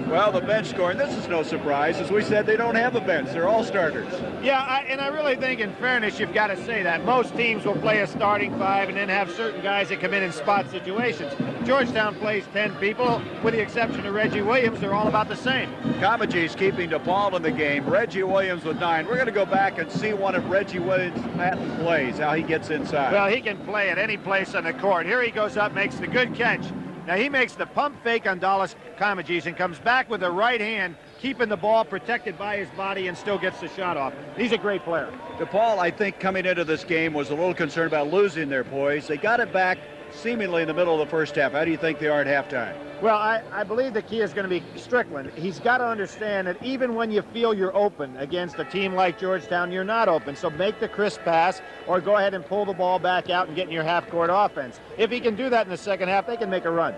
Well, the bench scoring, this is no surprise. As we said, they don't have a bench. They're all starters. Yeah, and I really think, in fairness, you've got to say that. Most teams will play a starting five and then have certain guys that come in spot situations. Georgetown plays 10 people, with the exception of Reggie Williams. They're all about the same. Kamaji's keeping DePaul in the game. Reggie Williams with 9. We're going to go back and see one of Reggie Williams' patent plays, how he gets inside. Well, he can play at any place on the court. Here he goes up, makes the good catch. Now, he makes the pump fake on Dallas Kamaji's and comes back with the right hand, keeping the ball protected by his body, and still gets the shot off. He's a great player. DePaul, I think, coming into this game was a little concerned about losing their poise. They got it back seemingly in the middle of the first half. How do you think they are at halftime? Well, I believe the key is going to be Strickland. He's got to understand that even when you feel you're open against a team like Georgetown, you're not open. So make the crisp pass or go ahead and pull the ball back out and get in your half-court offense. If he can do that in the second half, they can make a run.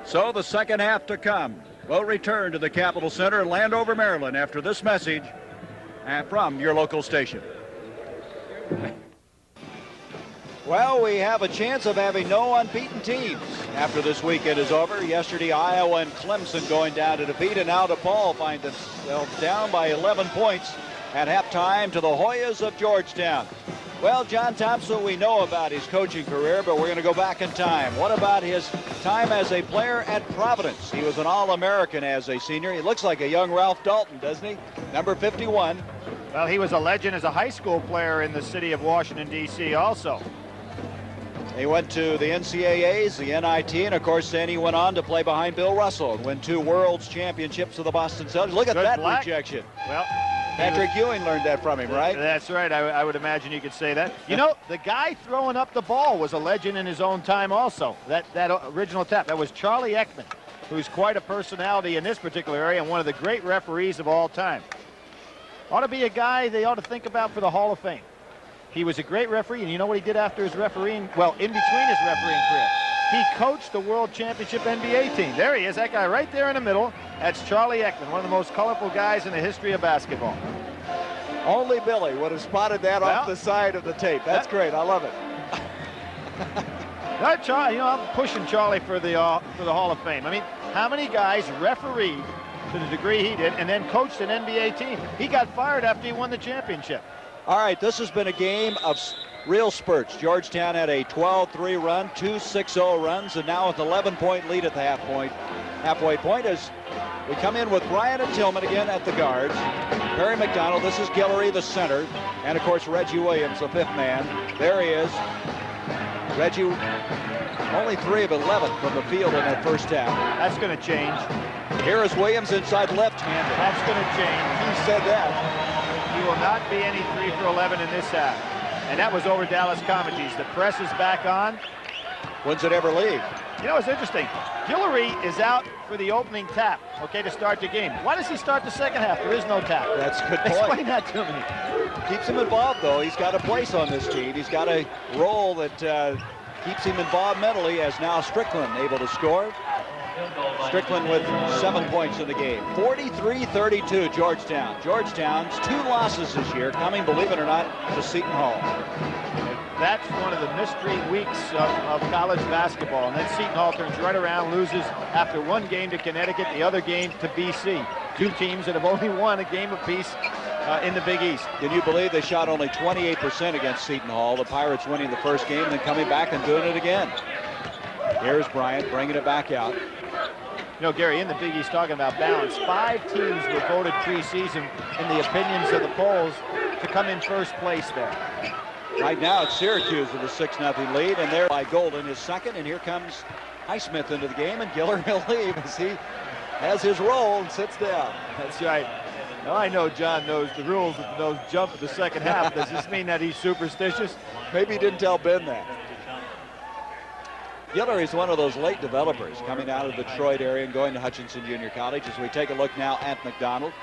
So the second half to come. We'll return to the Capital Center in Landover, Maryland after this message from your local station. Well, we have a chance of having no unbeaten teams after this weekend is over. Yesterday, Iowa and Clemson going down to defeat, and now DePaul find themselves down by 11 points at halftime to the Hoyas of Georgetown. Well, John Thompson, we know about his coaching career, but we're going to go back in time. What about his time as a player at Providence? He was an All-American as a senior. He looks like a young Ralph Dalton, doesn't he? Number 51. Well, he was a legend as a high school player in the city of Washington, D.C. also. He went to the NCAAs, the NIT, and of course then he went on to play behind Bill Russell and win 2 World's Championships with the Boston Celtics. Look at that rejection. Well, Patrick Ewing learned that from him, right? That's right. I would imagine you could say that. You know, the guy throwing up the ball was a legend in his own time also. That original tap, that was Charlie Ekman, who's quite a personality in this particular area and one of the great referees of all time. Ought to be a guy they ought to think about for the Hall of Fame. He was a great referee, and you know what he did after his refereeing? Well, in between his refereeing career, he coached the World Championship NBA team. There he is, that guy right there in the middle. That's Charlie Ekman, one of the most colorful guys in the history of basketball. Only Billy would have spotted that off the side of the tape. That's great. I love it. That Charlie, you know, I'm pushing Charlie for the Hall of Fame. I mean, how many guys refereed to the degree he did and then coached an NBA team? He got fired after he won the championship. All right, this has been a game of real spurts. Georgetown had a 12-3 run, 2 6-0 runs, and now with an 11-point lead at the halfway point as we come in with Bryant and Tillman again at the guards. Perry McDonald, this is Guillory, the center, and of course Reggie Williams, the 5th man. There he is. Reggie, only 3 of 11 from the field in that first half. That's going to change. Here is Williams inside left-handed. That's going to change. He said that. He will not be any 3 for 11 in this half. And that was over Dallas Kamaji's. The press is back on. When's it ever leave? You know, it's interesting. Guillory is out for the opening tap, okay, to start the game. Why does he start the second half? There is no tap. That's a good point. Explain that to me. Keeps him involved, though. He's got a place on this team. He's got a role that keeps him involved mentally, as now Strickland able to score. Strickland with 7 points in the game. 43-32 Georgetown. Georgetown's 2 losses this year, coming, believe it or not, to Seton Hall. That's one of the mystery weeks of college basketball. And then Seton Hall turns right around, loses after 1 game to Connecticut, the other game to BC. 2 teams that have only won a game apiece in the Big East. Can you believe they shot only 28% against Seton Hall? The Pirates winning the first game and then coming back and doing it again. Here's Bryant bringing it back out. You know, Gary, in the Big East, talking about balance, 5 teams were voted preseason in the opinions of the polls to come in first place there. Right now, it's Syracuse with a 6-0 lead, and there by Golden is second, and here comes Highsmith into the game, and Giller will leave as he has his role and sits down. That's right. Now, I know John knows the rules of those jump in the second half. Does this mean that he's superstitious? Maybe he didn't tell Ben that. Guillory's one of those late developers coming out of the Detroit area and going to Hutchinson Junior College. As we take a look now at McDonald.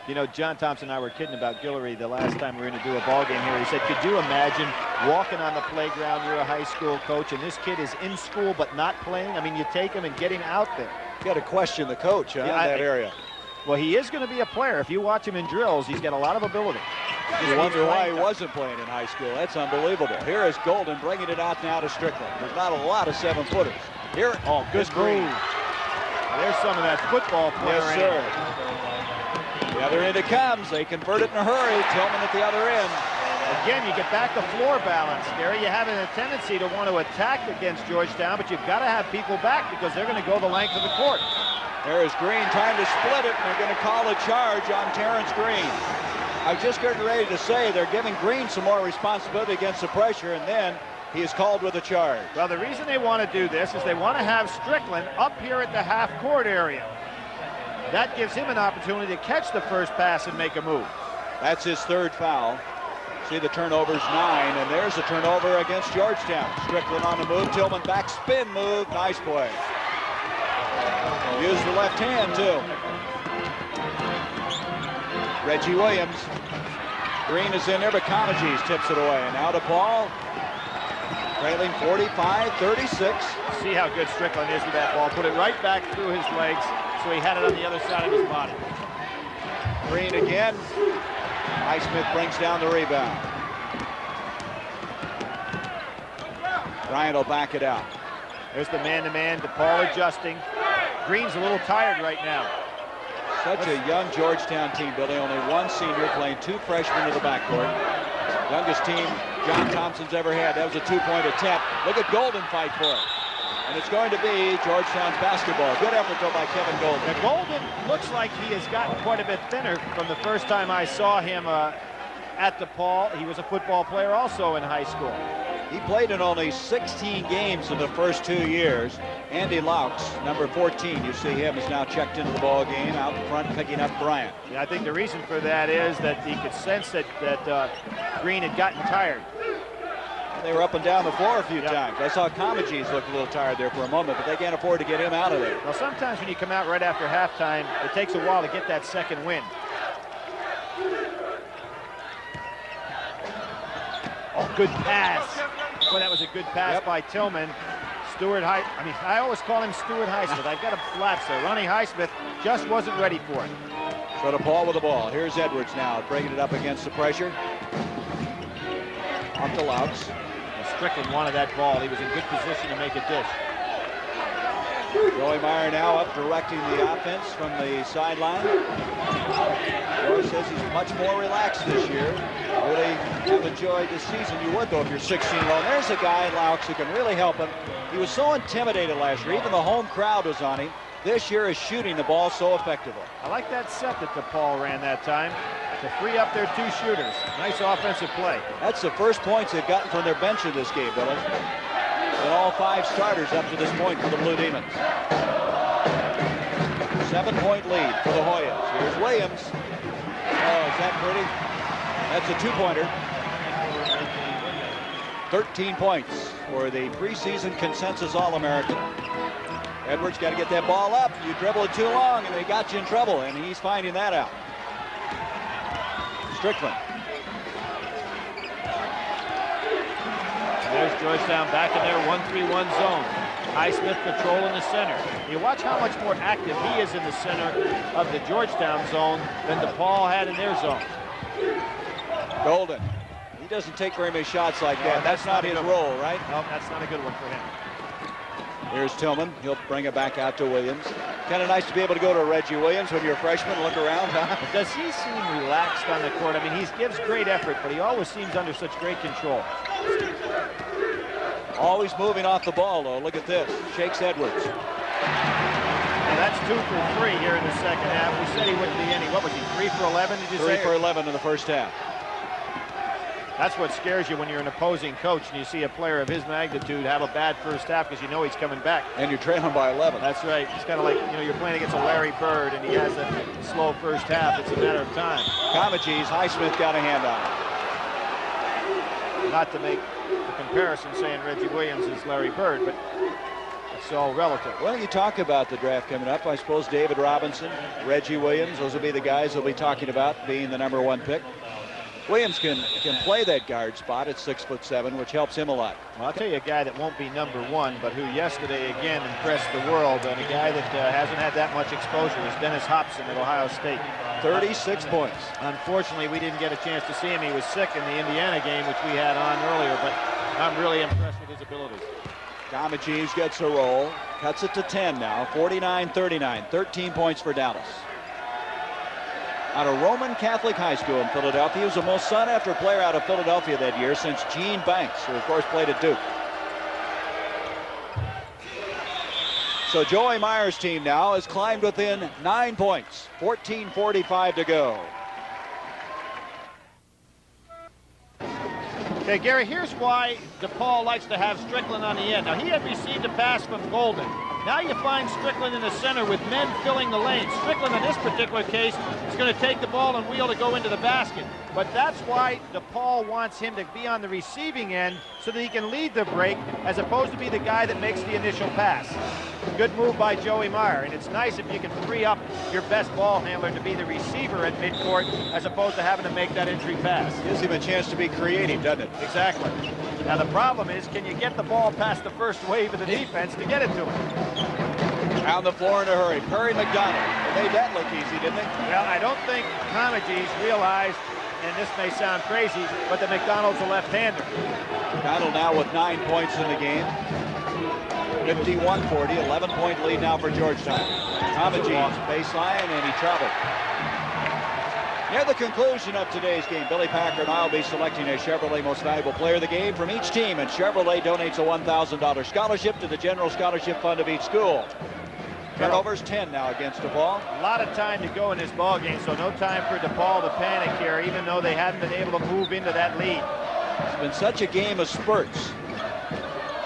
You know, John Thompson and I were kidding about Guillory the last time we were going to do a ball game here. He said, could you imagine walking on the playground, you're a high school coach, and this kid is in school but not playing? I mean, you take him and get him out there. You got to question the coach in that area. Well, he is going to be a player. If you watch him in drills, he's got a lot of ability. You wonder why he wasn't playing in high school. That's unbelievable. Here is Golden bringing it out now to Strickland. There's not a lot of 7-footers. Here, good Green. move. There's some of that football player. Yes, sir. The other end it comes. They convert it in a hurry. Tillman at the other end. Again, you get back to floor balance, Gary. You have a tendency to want to attack against Georgetown, but you've got to have people back because they're going to go the length of the court. There is Green trying to split it, and they're going to call a charge on Terence Green. I was just getting ready to say they're giving Green some more responsibility against the pressure, and then he is called with a charge. Well, the reason they want to do this is they want to have Strickland up here at the half-court area. That gives him an opportunity to catch the first pass and make a move. That's his third foul. See, the turnover's 9, and there's a turnover against Georgetown. Strickland on the move. Tillman back spin move. Nice play. Use the left hand, too. Reggie Williams. Green is in there, but Comegys tips it away. And now Depaul, trailing 45-36. See how good Strickland is with that ball. Put it right back through his legs, so he had it on the other side of his body. Green again. Highsmith brings down the rebound. Bryant will back it out. There's the man-to-man. Depaul adjusting. Green's a little tired right now. Such a young Georgetown team, Billy. Only one senior playing 2 freshmen in the backcourt. Youngest team John Thompson's ever had. That was a 2-point attempt. Look at Golden fight for it. And it's going to be Georgetown's basketball. Good effort, though, by Kevin Golden. Now, Golden looks like he has gotten quite a bit thinner from the first time I saw him at Depaul. He was a football player also in high school. He played in only 16 games in the first 2 years. Andy Laux, number 14, you see him, is now checked into the ball game, out in front picking up Bryant. Yeah, I think the reason for that is that he could sense that Green had gotten tired. They were up and down the floor a few times. I saw Comegys look a little tired there for a moment, but they can't afford to get him out of there. Well, sometimes when you come out right after halftime, it takes a while to get that second win. Oh, good pass. Boy, that was a good pass by Tillman. I always call him Stuart Highsmith. I've got a lapse there. Ronnie Highsmith just wasn't ready for it. So Depaul with the ball. Here's Edwards now, bringing it up against the pressure. Off to Laux. Strickland wanted that ball. He was in good position to make a dish. Joey Meyer now up directing the offense from the sideline. Joey says he's much more relaxed this year. Really have enjoyed this season. You would, though, if you're 16 low. There's a guy, Laux, who can really help him. He was so intimidated last year. Even the home crowd was on him. This year is shooting the ball so effectively. I like that set that Depaul ran that time to free up their 2 shooters. Nice offensive play. That's the first points they've gotten from their bench in this game, Billy. And all 5 starters up to this point for the Blue Demons. 7-point lead for the Hoyas. Here's Williams. Oh, is that pretty? That's a 2-pointer. 13 points for the preseason consensus All-American. Edwards got to get that ball up. You dribble it too long and they got you in trouble, and he's finding that out. Strickland. There's Georgetown back in their 1-3-1 zone. Highsmith patrolling the center. You watch how much more active he is in the center of the Georgetown zone than Depaul had in their zone. Golden. He doesn't take very many shots like that. That's not his role, right? No, that's not a good one for him. Here's Tillman. He'll bring it back out to Williams. Kind of nice to be able to go to Reggie Williams when you're a freshman and look around, huh? Does he seem relaxed on the court? I mean, he gives great effort, but he always seems under such great control. Always moving off the ball, though. Look at this. Shakes Edwards. Now that's 2 for 3 here in the second half. We said he wouldn't be any. What was he, 3 for 11, did you say? 3 for 11 in the first half. That's what scares you when you're an opposing coach and you see a player of his magnitude have a bad first half because you know he's coming back. And you're trailing by 11. That's right. It's kind of like, you know, you're playing against a Larry Bird and he has a slow first half. It's a matter of time. Comegys, Highsmith got a hand on it. Not to make the comparison saying Reggie Williams is Larry Bird, but it's all relative. Well, you talk about the draft coming up. I suppose David Robinson, Reggie Williams, those will be the guys we'll be talking about being the #1 pick. Williams can play that guard spot at 6'7", which helps him a lot. Well, I'll tell you a guy that won't be #1, but who yesterday again impressed the world, and a guy that hasn't had that much exposure is Dennis Hobson at Ohio State. 36 points. Unfortunately, we didn't get a chance to see him. He was sick in the Indiana game, which we had on earlier, but I'm really impressed with his abilities. Comegys gets a roll, cuts it to 10 now, 49-39, 13 points for Dallas. Out of Roman Catholic High School in Philadelphia. He was the most sought-after player out of Philadelphia that year since Gene Banks, who of course played at Duke. So Joey Meyer's team now has climbed within 9 points, 14:45 to go. Okay, Gary, here's why Depaul likes to have Strickland on the end. Now, he had received a pass from Golden. Now you find Strickland in the center with men filling the lane. Strickland, in this particular case, is going to take the ball and wheel to go into the basket. But that's why Depaul wants him to be on the receiving end so that he can lead the break as opposed to be the guy that makes the initial pass. Good move by Joey Meyer, and it's nice if you can free up your best ball handler to be the receiver at midcourt as opposed to having to make that entry pass. Gives him a chance to be creative, doesn't it? Exactly. Now the problem is, can you get the ball past the first wave of the defense to get it to him? On the floor in a hurry. Perry McDonald. They made that look easy, didn't they? Well, I don't think Comegys realized, and this may sound crazy, but that McDonald's a left-hander. McDonald now with 9 points in the game. 51-40, 11-point lead now for Georgetown. Comegys baseline, and he traveled. Near the conclusion of today's game, Billy Packer and I will be selecting a Chevrolet Most Valuable Player of the Game from each team, and Chevrolet donates a $1,000 scholarship to the General Scholarship Fund of each school. Turnovers 10 now against Depaul. A lot of time to go in this ball game, so no time for Depaul to panic here, even though they haven't been able to move into that lead. It's been such a game of spurts.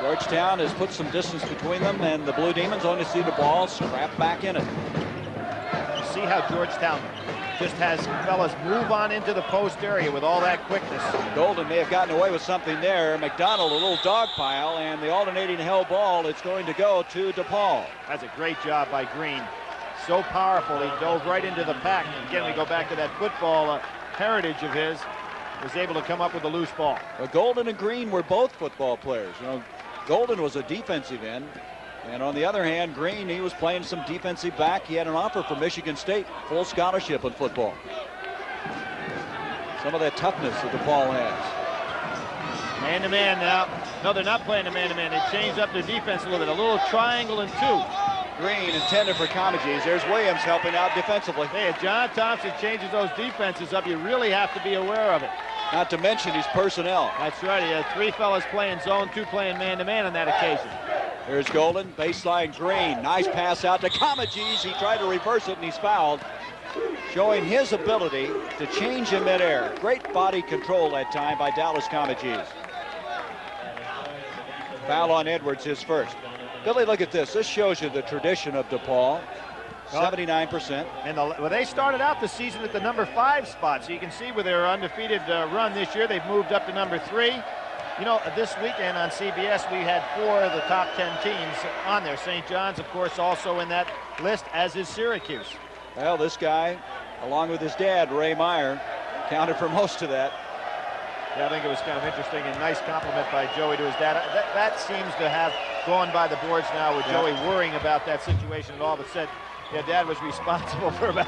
Georgetown has put some distance between them, and the Blue Demons only see the ball scrap back in it. See how Georgetown just has fellas move on into the post area with all that quickness. Golden may have gotten away with something there. McDonald, a little dog pile, and the alternating hell ball, it's going to go to Depaul. That's a great job by Green. So powerful, he dove right into the pack. Again, we go back to that football heritage of his. Was able to come up with a loose ball. Well, Golden and Green were both football players. You know, Golden was a defensive end, and on the other hand, Green, he was playing some defensive back. He had an offer from Michigan State, full scholarship in football. Some of that toughness that Depaul has. Man-to-man now. No, they're not playing a man-to-man. They changed up their defense a little bit. A little triangle and two. Green intended for Comegys. There's Williams helping out defensively. Hey, if John Thompson changes those defenses up, you really have to be aware of it. Not to mention his personnel. That's right. He had 3 fellas playing zone, 2 playing man-to-man on that occasion. Here's Golden, baseline Green. Nice pass out to Comegys. He tried to reverse it, and he's fouled, showing his ability to change in midair. Great body control that time by Dallas Comegys. Foul on Edwards, his first. Billy, look at this. This shows you the tradition of Depaul. 79%. And well, they started out the season at the #5 spot, so you can see with their undefeated run this year, they've moved up to #3. You know, this weekend on CBS, we had 4 of the top 10 teams on there. St. John's, of course, also in that list, as is Syracuse. Well, this guy, along with his dad, Ray Meyer, counted for most of that. Yeah, I think it was kind of interesting, and nice compliment by Joey to his dad. That seems to have gone by the boards now with Joey worrying about that situation, and all of a sudden, yeah, Dad was responsible for about,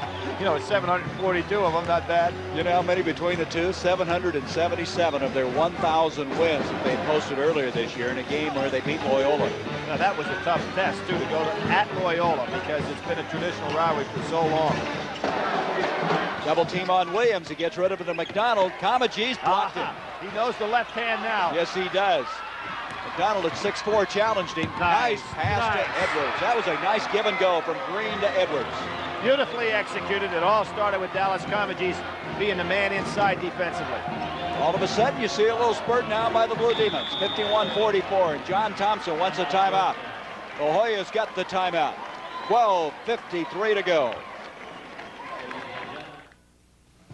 742 of them, not bad. You know how many between the two? 777 of their 1,000 wins that they posted earlier this year in a game where they beat Loyola. Now, that was a tough test, too, to go at Loyola because it's been a traditional rivalry for so long. Double team on Williams. He gets rid of it to McDonald. Comegys blocked him. He knows the left hand now. Yes, he does. McDonald at 6'4" challenged him. Nice pass to Edwards. That was a nice give and go from Green to Edwards. Beautifully executed. It all started with Dallas Comegys being the man inside defensively. All of a sudden, you see a little spurt now by the Blue Demons. 51-44, and John Thompson wants a timeout. The Hoyas got the timeout. 12:53 to go.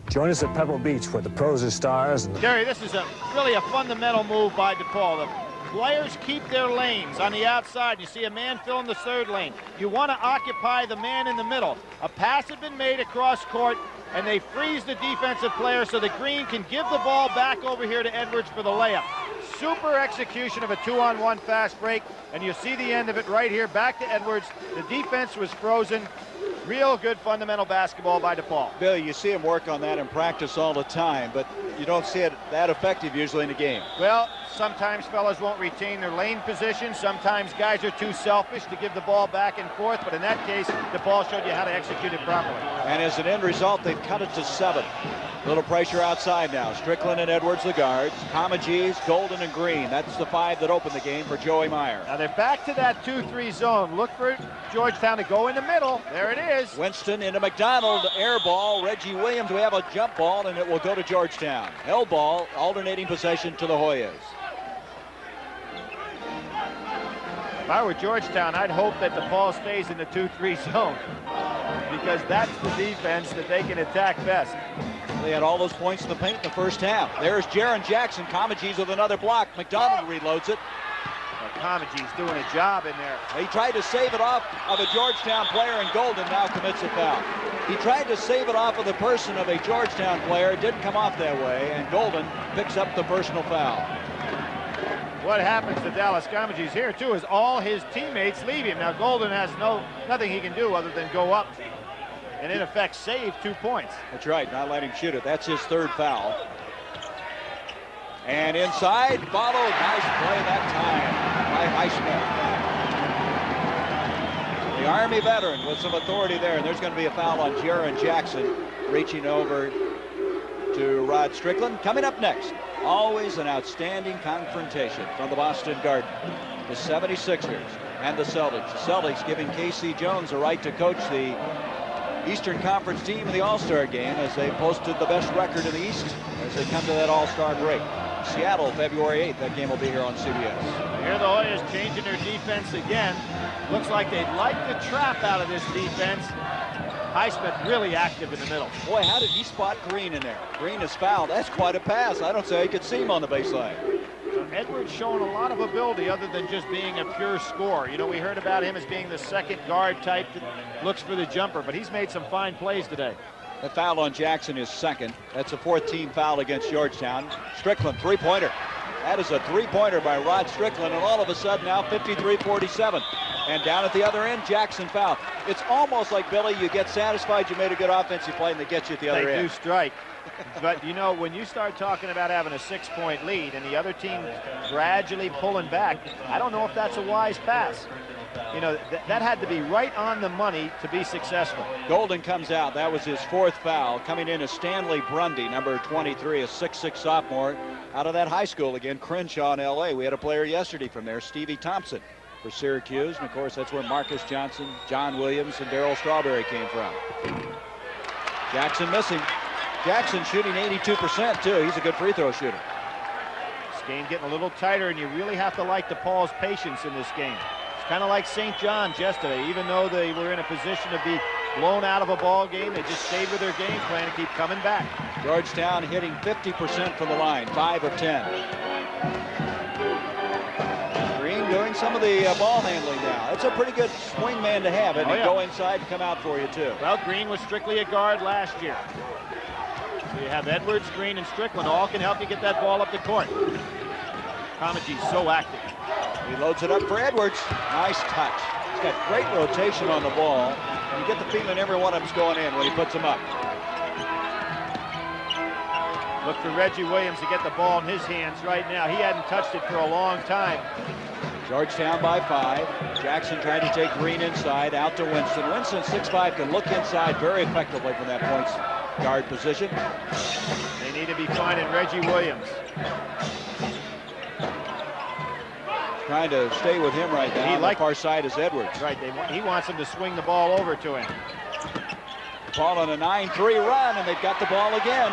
Join us at Pebble Beach where the pros are stars. And Gary, this is really a fundamental move by Depaul. The players keep their lanes on the outside. You see a man filling the third lane. You want to occupy the man in the middle. A pass had been made across court, and they freeze the defensive player so that Green can give the ball back over here to Edwards for the layup. Super execution of a 2-on-1 fast break, and you see the end of it right here. Back to Edwards. The defense was frozen. Real good fundamental basketball by Depaul. Bill, you see him work on that in practice all the time, but you don't see it that effective usually in a game. Well, sometimes fellas won't retain their lane position. Sometimes guys are too selfish to give the ball back and forth, but in that case, Depaul showed you how to execute it properly. And as an end result, they've cut it to 7. Little pressure outside now. Strickland and Edwards, the guards. Comagese, Golden, and Green. That's the 5 that opened the game for Joey Meyer. Now they're back to that 2-3 zone. Look for Georgetown to go in the middle. There it is. Winston into McDonald. Air ball. Reggie Williams. We have a jump ball, and it will go to Georgetown. Hell ball. Alternating possession to the Hoyas. If I were Georgetown, I'd hope that Depaul stays in the 2-3 zone, because that's the defense that they can attack best. They had all those points in the paint in the first half. There's Jaron Jackson. Comagese with another block. McDonald reloads it. Comagee's doing a job in there. He tried to save it off of a Georgetown player, and Golden now commits a foul. He tried to save it off of the person of a Georgetown player. It didn't come off that way, and Golden picks up the personal foul. What happens to Dallas Comagese here, too, is all his teammates leave him. Now, Golden has nothing he can do other than go up and, in effect, save 2 points. That's right, not letting him shoot it. That's his 3rd foul. And inside, followed. Nice play that time by Highsmith. The Army veteran with some authority there, and there's going to be a foul on Jaron Jackson, reaching over to Rod Strickland. Coming up next, always an outstanding confrontation from the Boston Garden. The 76ers and the Celtics. The Celtics giving K.C. Jones a right to coach the Eastern Conference team in the All-Star game as they posted the best record in the East as they come to that All-Star break. Seattle, February 8th. That game will be here on CBS. Here the Hoyas changing their defense again. Looks like they'd like the trap out of this defense. Highsmith really active in the middle. Boy, how did he spot Green in there? Green is fouled. That's quite a pass. I don't say you could see him on the baseline. So Edwards showing a lot of ability other than just being a pure scorer. You know, we heard about him as being the second guard type that looks for the jumper, but he's made some fine plays today. The foul on Jackson is 2nd. That's a 4th team foul against Georgetown. Strickland, 3-pointer. That is a 3-pointer by Rod Strickland, and all of a sudden now 53-47. And down at the other end, Jackson foul. It's almost like, Billy, you get satisfied you made a good offensive play and they get you at the other end. They do strike. But, you know, when you start talking about having a 6-point lead and the other team gradually pulling back, I don't know if that's a wise pass. You know, that had to be right on the money to be successful. Golden comes out. That was his 4th foul. Coming in is Stanley Brundy, number 23, a 6'6" sophomore out of that high school again, Crenshaw in L.A. We had a player yesterday from there, Stevie Thompson, for Syracuse. And, of course, that's where Marcus Johnson, John Williams, and Darryl Strawberry came from. Jackson missing. Jackson shooting 82%, too. He's a good free throw shooter. This game getting a little tighter, and you really have to like DePaul's patience in this game. It's kind of like St. John's yesterday. Even though they were in a position to be blown out of a ball game, they just stayed with their game plan and keep coming back. Georgetown hitting 50% from the line, 5 of 10. Green doing some of the ball handling now. It's a pretty good swing man to have, and go inside and come out for you, too. Well, Green was strictly a guard last year. So you have Edwards, Green, and Strickland all can help you get that ball up the court. Comagee's so active. He loads it up for Edwards. Nice touch. He's got great rotation on the ball. You get the feeling every one of them's going in when he puts them up. Look for Reggie Williams to get the ball in his hands right now. He hadn't touched it for a long time. Georgetown by 5. Jackson trying to take Green inside, out to Winston. Winston, 6'5", can look inside very effectively from that point guard position. They need to be finding Reggie Williams. Trying to stay with him right now. On the far side is Edwards. Right, he wants him to swing the ball over to him. Ball on a 9-3 run, and they've got the ball again.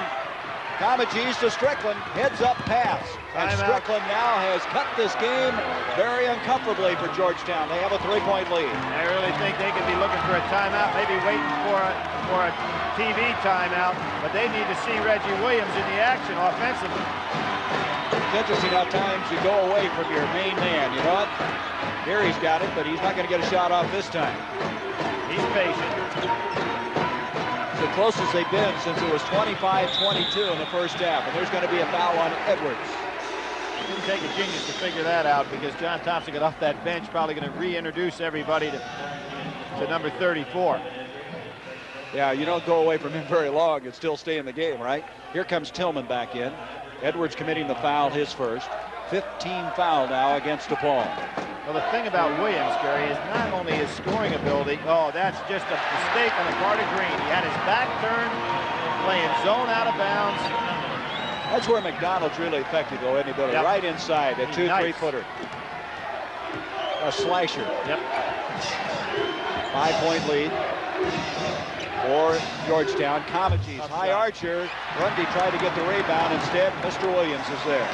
Comegys to Strickland, heads up pass. And Strickland now has cut this game very uncomfortably for Georgetown. They have a 3-point lead. I really think they could be looking for a timeout, maybe waiting for a TV timeout, but they need to see Reggie Williams in the action offensively. It's interesting how times you go away from your main man. You know what? Here he's got it, but he's not going to get a shot off this time. He's patient. The closest they've been since it was 25-22 in the first half, and there's going to be a foul on Edwards. It didn't take a genius to figure that out, because John Thompson got off that bench, probably going to reintroduce everybody to number 34. Yeah, you don't go away from him very long and still stay in the game, right? Here comes Tillman back in. Edwards committing the foul, his first. 15 foul now against Depaul. Well, the thing about Williams, Gary, is not only his scoring ability. Oh, that's just a mistake on the part of Green. He had his back turned, playing zone out of bounds. That's where McDonald's really effective, though, isn't he, Billy? Yep. Right inside, a 2-3 footer. A slasher. Yep. 5-point lead for Georgetown. Comegys, high archer. Grundy tried to get the rebound. Instead, Mr. Williams is there.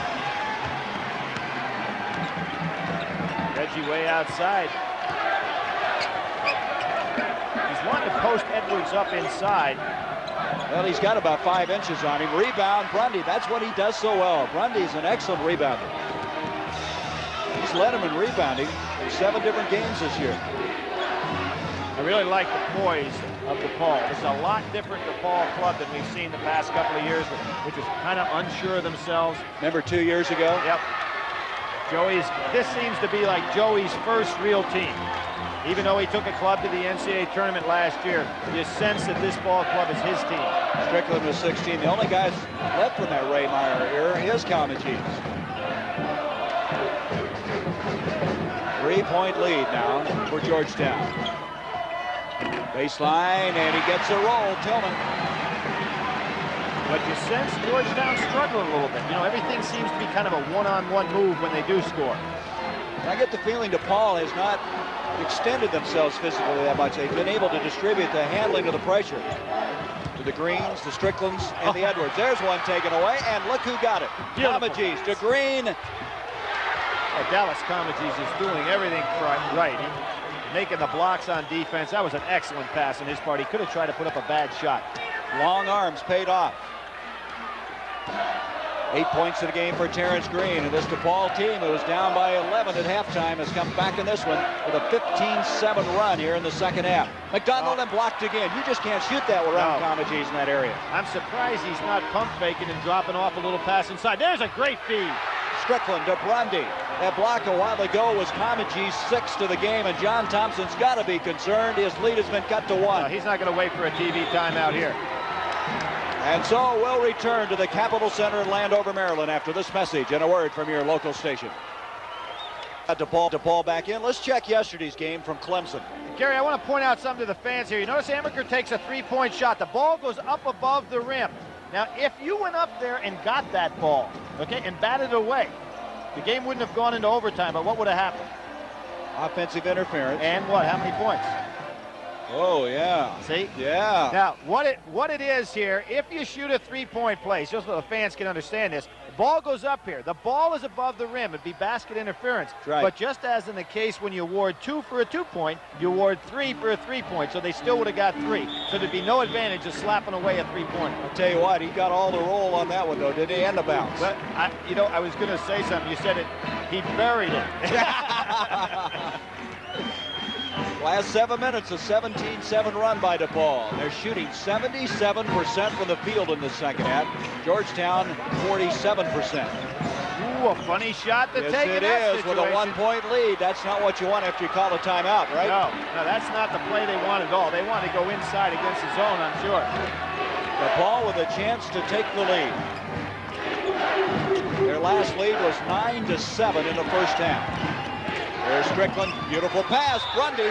Reggie way outside. He's wanting to post Edwards up inside. Well, he's got about 5 inches on him. Rebound, Grundy. That's what he does so well. Grundy's an excellent rebounder. He's led him in rebounding in 7 different games this year. I really like the poise of Depaul. It's a lot different Depaul club than we've seen the past couple of years, which is kind of unsure of themselves. Remember 2 years ago? Yep. This seems to be like Joey's first real team. Even though he took a club to the NCAA tournament last year, you sense that this ball club is his team. Strickland was 16. The only guys left from that Ray Meyer era is Comegys. 3-point lead now for Georgetown. Baseline, and he gets a roll. Tillman. But you sense Georgetown struggling a little bit. You know, everything seems to be kind of a one-on-one move when they do score. I get the feeling DePaul has not extended themselves physically that much. They've been able to distribute the handling of the pressure to the Greens, the Stricklands, and the Edwards. There's one taken away, and look who got it. Comegys to Green. Dallas Comegys is doing everything right. He's making the blocks on defense. That was an excellent pass on his part. He could have tried to put up a bad shot. Long arms paid off. 8 points in the game for Terence Green, and this DePaul team, who was down by 11 at halftime, has come back in this one with a 15-7 run here in the second half. McDonald and blocked again. You just can't shoot that around Comegys in that area. I'm surprised he's not pump faking and dropping off a little pass inside. There's a great feed. Strickland to Grundy. That block a while ago was Comegys' 6th to the game, and John Thompson's got to be concerned. His lead has been cut to 1. No, he's not going to wait for a TV timeout here. And so we'll return to the Capitol Center in Landover, Maryland after this message and a word from your local station. DePaul back in. Let's check yesterday's game from Clemson. Gary, I want to point out something to the fans here. You notice Amaker takes a 3-point shot. The ball goes up above the rim. Now, if you went up there and got that ball, okay, and batted it away, the game wouldn't have gone into overtime, but what would have happened? Offensive interference. And what? How many points? Oh, yeah. See? Yeah. Now, what it is here, if you shoot a 3-point play, just so the fans can understand this, the ball goes up here. The ball is above the rim. It'd be basket interference. Right. But just as in the case when you award 2 for a 2-point, you award 3 for a 3-point, so they still would have got 3. So there'd be no advantage of slapping away a 3-pointer. I'll tell you what, he got all the roll on that one, though, didn't he? And the bounce. But, I was going to say something. You said it. He buried it. Last 7 minutes, a 17-7 run by DePaul. They're shooting 77% from the field in the second half. Georgetown, 47%. Ooh, a funny shot to take it is with a 1-point lead. That's not what you want after you call a timeout, right? No, that's not the play they want at all. They want to go inside against the zone, I'm sure. DePaul with a chance to take the lead. Their last lead was 9-7 in the first half. There's Strickland, beautiful pass, Grundy.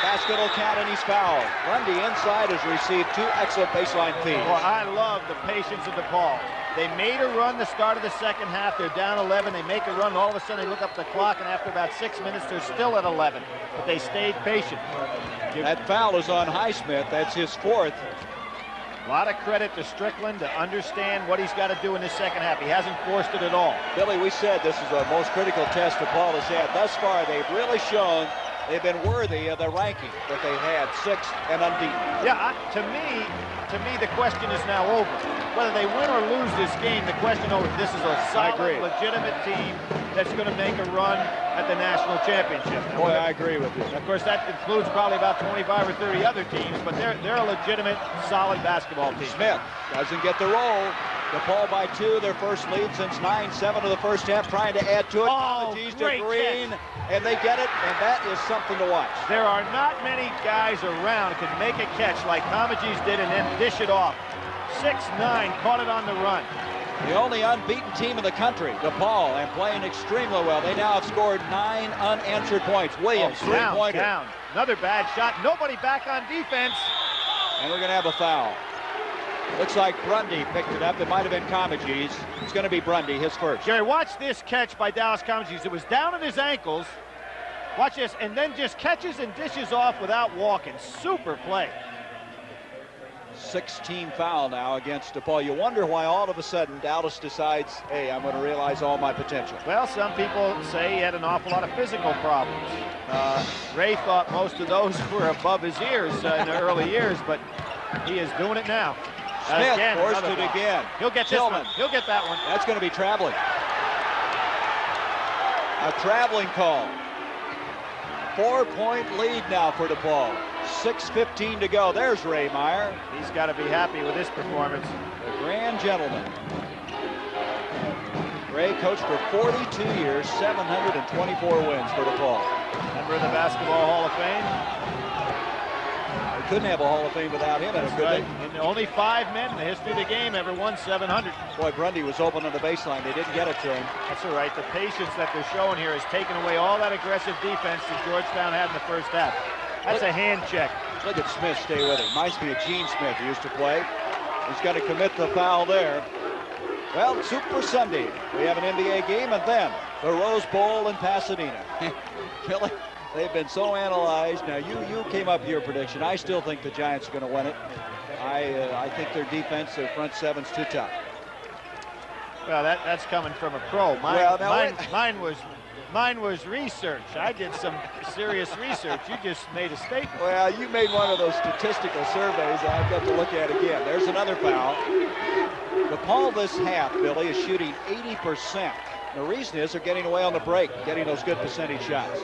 Basket will count and he's fouled. Grundy inside has received 2 excellent baseline feeds. Well, I love the patience of DePaul. They made a run the start of the second half. They're down 11. They make a run. All of a sudden, they look up the clock, and after about 6 minutes, they're still at 11. But they stayed patient. That foul is on Highsmith. That's his 4th. A lot of credit to Strickland to understand what he's got to do in the second half. He hasn't forced it at all. Billy, we said this is the most critical test DePaul has had. Thus far, they've really shown they've been worthy of the ranking that they've had, 6th and unbeaten. Yeah, to me, the question is now over. Whether they win or lose this game, the question over. This is a solid, legitimate team that's going to make a run at the national championship. Boy, I agree with you. Of course, that includes probably about 25 or 30 other teams, but they're a legitimate, solid basketball team. Smith doesn't get the roll. DePaul by 2, their first lead since 9-7 of the first half, trying to add to it. Oh, to Green, and they get it, and that is something to watch. There are not many guys around who can make a catch like Comegys did and then dish it off. 6'9", caught it on the run. The only unbeaten team in the country, DePaul, and playing extremely well. They now have scored 9 unanswered points. Williams, three-pointer. Down. Another bad shot. Nobody back on defense. And we're going to have a foul. Looks like Brundy picked it up. It might have been Comegys. It's going to be Brundy, his first. Jerry, watch this catch by Dallas Comegys. It was down at his ankles. Watch this, and then just catches and dishes off without walking. Super play. 16 foul now against DePaul. You wonder why all of a sudden Dallas decides, hey, I'm going to realize all my potential. Well, some people say he had an awful lot of physical problems. Ray thought most of those were above his ears in the early years, but he is doing it now. Smith forced it again. He'll get this one. He'll get that one. That's going to be traveling. A traveling call. 4-point lead now for DePaul. 6:15 to go. There's Ray Meyer. He's got to be happy with this performance. The grand gentleman. Ray coached for 42 years, 724 wins for DePaul. Member of the Basketball Hall of Fame. Couldn't have a Hall of Fame without him. That's right. And only 5 men in the history of the game ever won 700. Boy, Brundy was open on the baseline. They didn't get it to him. That's all right. The patience that they're showing here has taken away all that aggressive defense that Georgetown had in the first half. That's a hand check. Look at Smith stay with him. Reminds me of Gene Smith, who used to play. He's got to commit the foul there. Well, Super Sunday. We have an NBA game, and then the Rose Bowl in Pasadena. Billy, they've been so analyzed. Now, you came up with your prediction. I still think the Giants are going to win it. I think their defense, their front seven's too tough. Well, that's coming from a pro. Mine was research. I did some serious research. You just made a statement. Well, you made one of those statistical surveys I've got to look at again. There's another foul. DePaul this half, Billy, is shooting 80%. The reason is they're getting away on the break, getting those good percentage shots.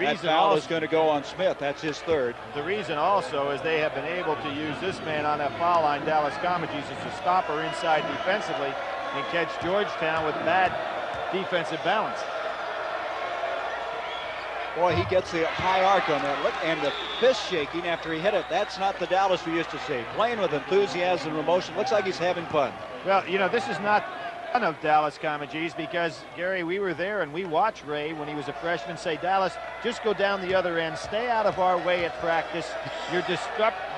That foul is going to go on Smith. That's his third. The reason also is they have been able to use this man on that foul line, Dallas Comegys, as a stopper inside defensively and catch Georgetown with bad defensive balance. Boy, he gets the high arc on that. Look, and the fist shaking after he hit it. That's not the Dallas we used to see. Playing with enthusiasm and emotion. Looks like he's having fun. Well, you know, this is not fun of Dallas Comegys because, Gary, we were there and we watched Ray when he was a freshman say, Dallas, just go down the other end. Stay out of our way at practice. You're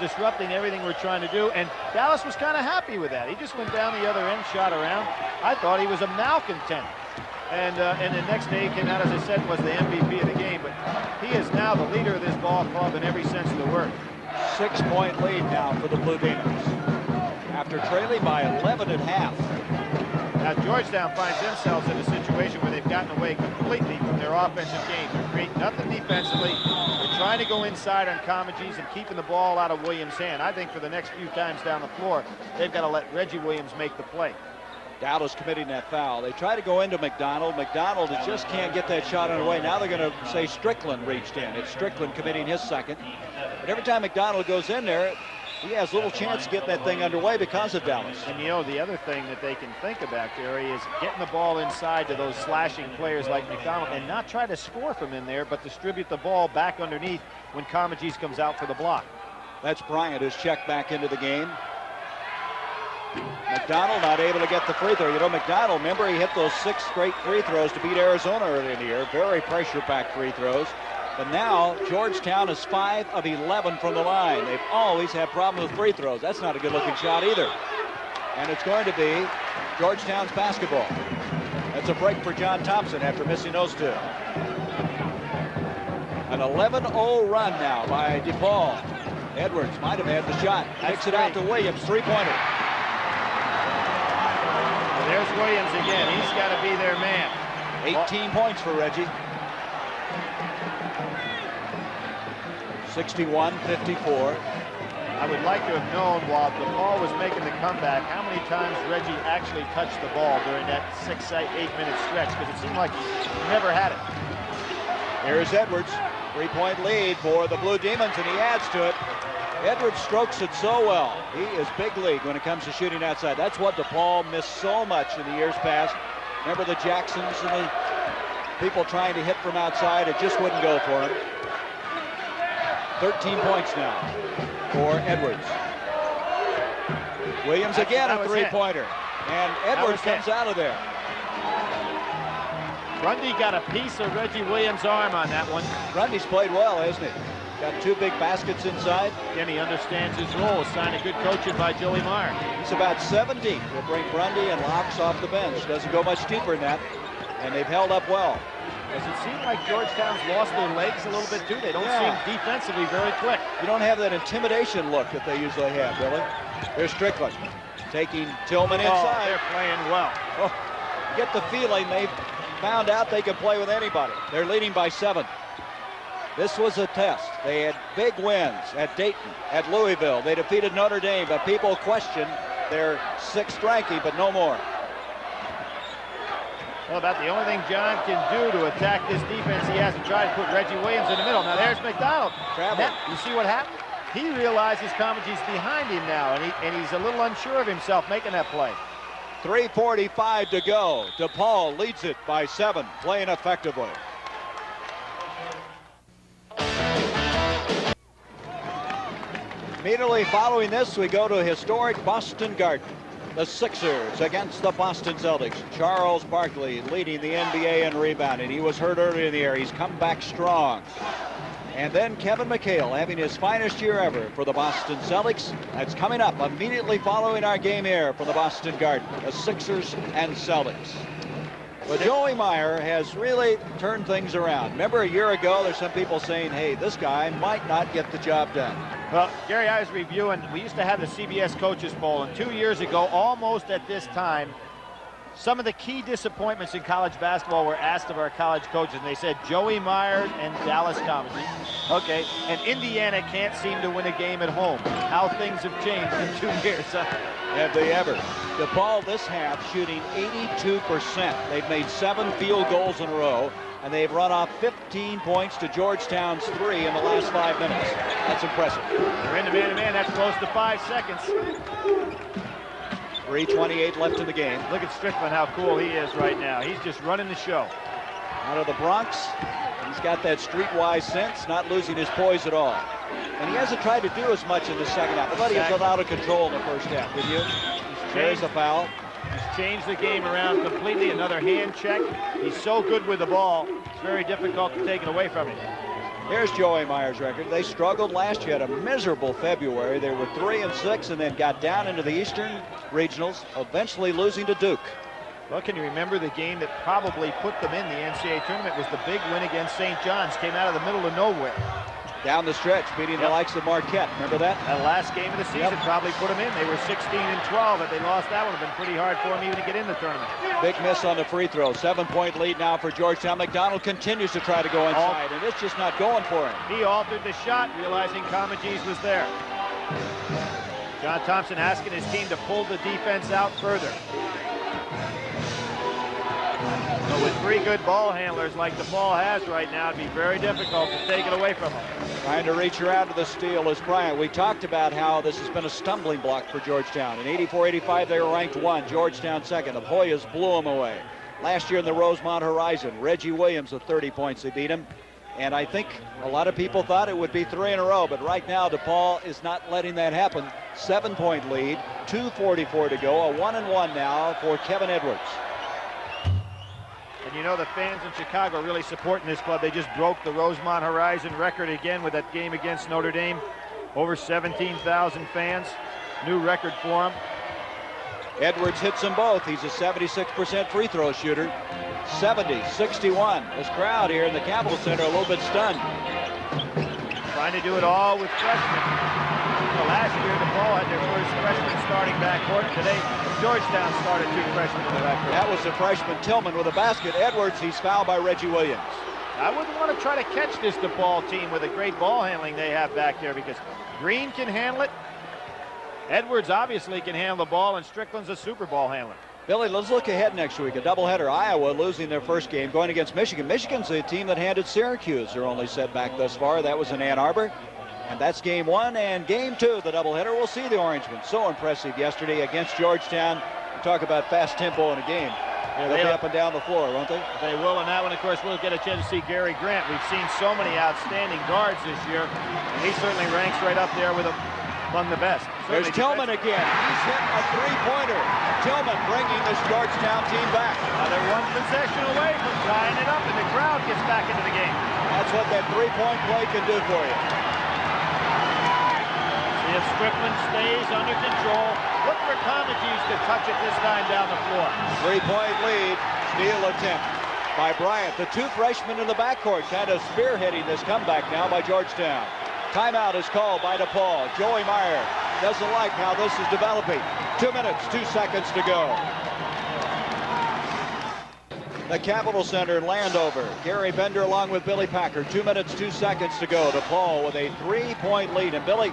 disrupting everything we're trying to do. And Dallas was kind of happy with that. He just went down the other end, shot around. I thought he was a malcontent. And the next day he came out, as I said, was the MVP of the game. But he is now the leader of this ball club in every sense of the word. 6-point lead now for the Blue Demons after trailing by 11 at half. Now Georgetown finds themselves in a situation where they've gotten away completely from their offensive game. They're creating nothing defensively. They're trying to go inside on Comegys and keeping the ball out of Williams' hand. I think for the next few times down the floor, they've got to let Reggie Williams make the play. Dallas committing that foul. They try to go into McDonald. McDonald just can't get that shot underway. Now they're going to say Strickland reached in. It's Strickland committing his second. But every time McDonald goes in there, he has little chance to get that thing underway because of Dallas. And you know, the other thing that they can think about, Gary, is getting the ball inside to those slashing players like McDonald and not try to score from in there, but distribute the ball back underneath when Comegys comes out for the block. That's Bryant, who's checked back into the game. McDonald not able to get the free throw. You know, McDonald, remember, he hit those 6 straight free throws to beat Arizona early in the year. Very pressure-packed free throws. But now Georgetown is 5 of 11 from the line. They've always had problems with free throws. That's not a good-looking shot either. And it's going to be Georgetown's basketball. That's a break for John Thompson after missing those 2. An 11-0 run now by Depaul. Edwards might have had the shot. Kicks it out to Williams, three-pointer. Well, there's Williams again. He's got to be their man. 18 points for Reggie. 61-54. I would like to have known while Depaul was making the comeback how many times Reggie actually touched the ball during that 6-8 minute stretch, because it seemed like he never had it. Here's Edwards. Three-point lead for the Blue Demons, and he adds to it. Edwards strokes it so well. He is big league when it comes to shooting outside. That's what Depaul missed so much in the years past. Remember the Jacksons and the people trying to hit from outside? It just wouldn't go for him. 13 points now for Edwards. Williams again a three-pointer. And Edwards comes out of there. Grundy got a piece of Reggie Williams' arm on that one. Grundy's played well, hasn't he? Got two big baskets inside. Again, he understands his role. A sign of good coaching by Joey Meyer. He's about 17. He'll bring Grundy and Locks off the bench. Doesn't go much deeper than that. And they've held up well. Does it seem like Georgetown's lost their legs a little bit too? They don't seem defensively very quick. You don't have that intimidation look that they usually have, Billy. Here's Strickland taking Tillman inside. Oh, they're playing well. Oh, get the feeling they've found out they can play with anybody. They're leading by 7. This was a test. They had big wins at Dayton, at Louisville. They defeated Notre Dame, but people question their 6th ranking, but no more. Well, about the only thing John can do to attack this defense, he has to try to put Reggie Williams in the middle. Now there's McDonald. You see what happened? He realizes Comedy's behind him now, and he's a little unsure of himself making that play. 3:45 to go. Depaul leads it by 7, playing effectively. Immediately following this, we go to historic Boston Garden. The Sixers against the Boston Celtics. Charles Barkley leading the NBA in rebounding. He was hurt earlier in the year. He's come back strong. And then Kevin McHale having his finest year ever for the Boston Celtics. That's coming up immediately following our game here from the Boston Garden. The Sixers and Celtics. But Joey Meyer has really turned things around. Remember a year ago, there's some people saying, hey, this guy might not get the job done. Well, Gary, I was reviewing, we used to have the CBS Coaches Poll, and 2 years ago, almost at this time, some of the key disappointments in college basketball were asked of our college coaches, and they said Joey Meyer and Dallas Comedy. Okay, and Indiana can't seem to win a game at home. How things have changed in 2 years. Have they ever? Depaul this half shooting 82%. They've made 7 field goals in a row, and they've run off 15 points to Georgetown's 3 in the last 5 minutes. That's impressive. They're in the man-to-man. That's close to 5 seconds. 3:28 left in the game. Look at Strickland, how cool he is right now. He's just running the show. Out of the Bronx, he's got that streetwise sense, not losing his poise at all. And he hasn't tried to do as much in the second half. I thought he was out of control in the first half, did you? There's a foul. He's changed the game around completely. Another hand check. He's so good with the ball, it's very difficult to take it away from him. Here's Joey Meyer's record. They struggled last year, had a miserable February. They were 3-6 and then got down into the Eastern Regionals, eventually losing to Duke. Well, can you remember the game that probably put them in the NCAA tournament was the big win against St. John's, came out of the middle of nowhere. Down the stretch, beating the likes of Marquette. Remember that? That last game of the season probably put them in. They were 16-12. If they lost that one, it would have been pretty hard for them even to get in the tournament. Big miss on the free throw. 7-point lead now for Georgetown. McDonald continues to try to go inside, and it's just not going for him. He altered the shot, realizing Comegys was there. John Thompson asking his team to pull the defense out further. So with 3 good ball handlers like Depaul has right now, it'd be very difficult to take it away from him. Trying to reach around to the steal is Bryant. We talked about how this has been a stumbling block for Georgetown. In 84-85, they were ranked 1, Georgetown 2nd. The Hoyas blew them away. Last year in the Rosemont Horizon, Reggie Williams with 30 points, they beat him. And I think a lot of people thought it would be 3 in a row, but right now Depaul is not letting that happen. 7-point lead, 2:44 to go, a 1-1 now for Kevin Edwards. And you know the fans in Chicago are really supporting this club. They just broke the Rosemont Horizon record again with that game against Notre Dame. Over 17,000 fans. New record for them. Edwards hits them both. He's a 76% free throw shooter. 70-61. This crowd here in the Capitol Center a little bit stunned. Trying to do it all with freshmen. Remember, last year, Depaul had their first freshman starting backcourt. Today, Georgetown started 2 freshmen in the backcourt. That was the freshman Tillman with a basket. Edwards, he's fouled by Reggie Williams. I wouldn't want to try to catch this Depaul team with the great ball handling they have back there, because Green can handle it. Edwards obviously can handle the ball, and Strickland's a super ball handler. Billy, let's look ahead next week. A doubleheader. Iowa losing their first game, going against Michigan. Michigan's the team that handed Syracuse their only setback thus far. That was in Ann Arbor. And that's game 1, and game 2, the doubleheader. We'll see the Orangemen. So impressive yesterday against Georgetown. You talk about fast tempo in a game. Yeah, they'll be up and down the floor, won't they? They will, and that one, of course, we'll get a chance to see Gary Grant. We've seen so many outstanding guards this year, and he certainly ranks right up there with among the best. There's Tillman again. He's hit a 3-pointer. Tillman bringing this Georgetown team back. Now they're 1 possession away from tying it up, and the crowd gets back into the game. That's what that 3-point play can do for you. See if Strickland stays under control. Look for Comagese to touch it this time down the floor. 3-point lead. Steal attempt by Bryant. The 2 freshmen in the backcourt kind of spearheading this comeback now by Georgetown. Timeout is called by Depaul. Joey Meyer doesn't like how this is developing. 2 minutes, 2 seconds to go. The Capitol Center in Landover. Gary Bender along with Billy Packer. 2 minutes, 2 seconds to go. Depaul with a 3-point lead. And Billy,